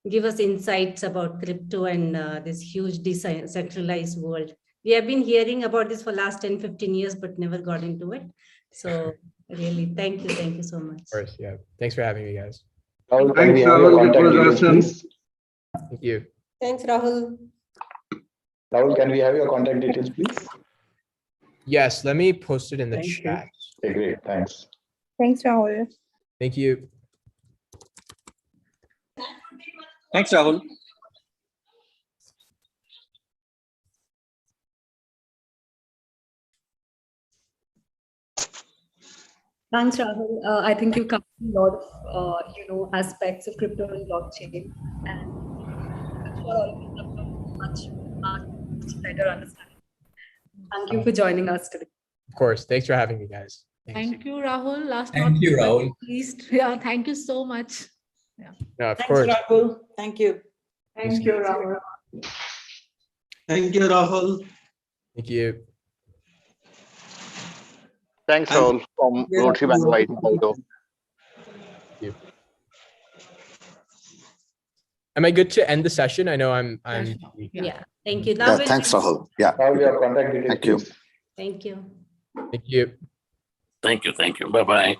S3: give us insights about crypto and this huge decentralized world. We have been hearing about this for last 10, 15 years, but never got into it. So really, thank you so much.
S2: Of course, yeah. Thanks for having me, guys.
S10: Rahul, can we
S5: Thanks,
S10: have your
S5: Rahul. It
S10: contact
S5: was
S10: details,
S5: awesome.
S10: please?
S2: Thank you.
S11: Thanks, Rahul.
S10: Rahul, can we have your contact details, please?
S2: Yes, let me post it in the
S9: Thank you.
S2: chat.
S10: Okay, great. Thanks.
S11: Thanks, Rahul.
S2: Thank you.
S12: Thanks, Rahul.
S4: Thanks, Rahul. I think you covered a lot of aspects of crypto and blockchain, and I'm sure all of us have much better understanding. Thank you for joining us today.
S2: Of course. Thanks for having me, guys. Thanks.
S1: Thank you, Rahul.
S13: Thank you, Rahul.
S1: Least, yeah, thank you so much. Yeah.
S2: No, of
S11: Thanks,
S2: course.
S11: Rahul. Thank you.
S9: Thank you, Rahul.
S7: Thank you, Rahul.
S2: Thank you.
S12: Thanks, Rahul, from Rotary Bank White.
S2: Am I good to end the session? I know I'm.
S3: Yeah, thank you. Now we'll
S10: Thanks, Rahul. Yeah.
S12: Rahul, your contact details,
S10: Thank you.
S12: please.
S3: Thank you.
S2: Thank you.
S14: Thank you. Thank you. Bye-bye.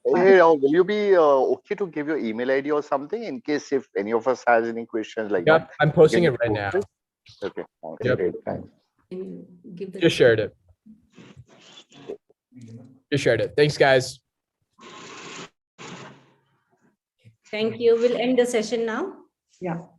S12: Hey, Rahul, will you be okay to give your email ID or something in case if any of us has any questions like
S2: Yeah,
S12: that?
S2: I'm posting it
S12: Can
S2: right
S12: you
S2: now.
S12: Okay. Okay,
S2: Yep.
S12: great. Thanks.
S3: Can you give the
S2: Just shared it. Just shared it. Thanks, guys.
S3: Thank you. We'll end the session now.
S9: Yeah.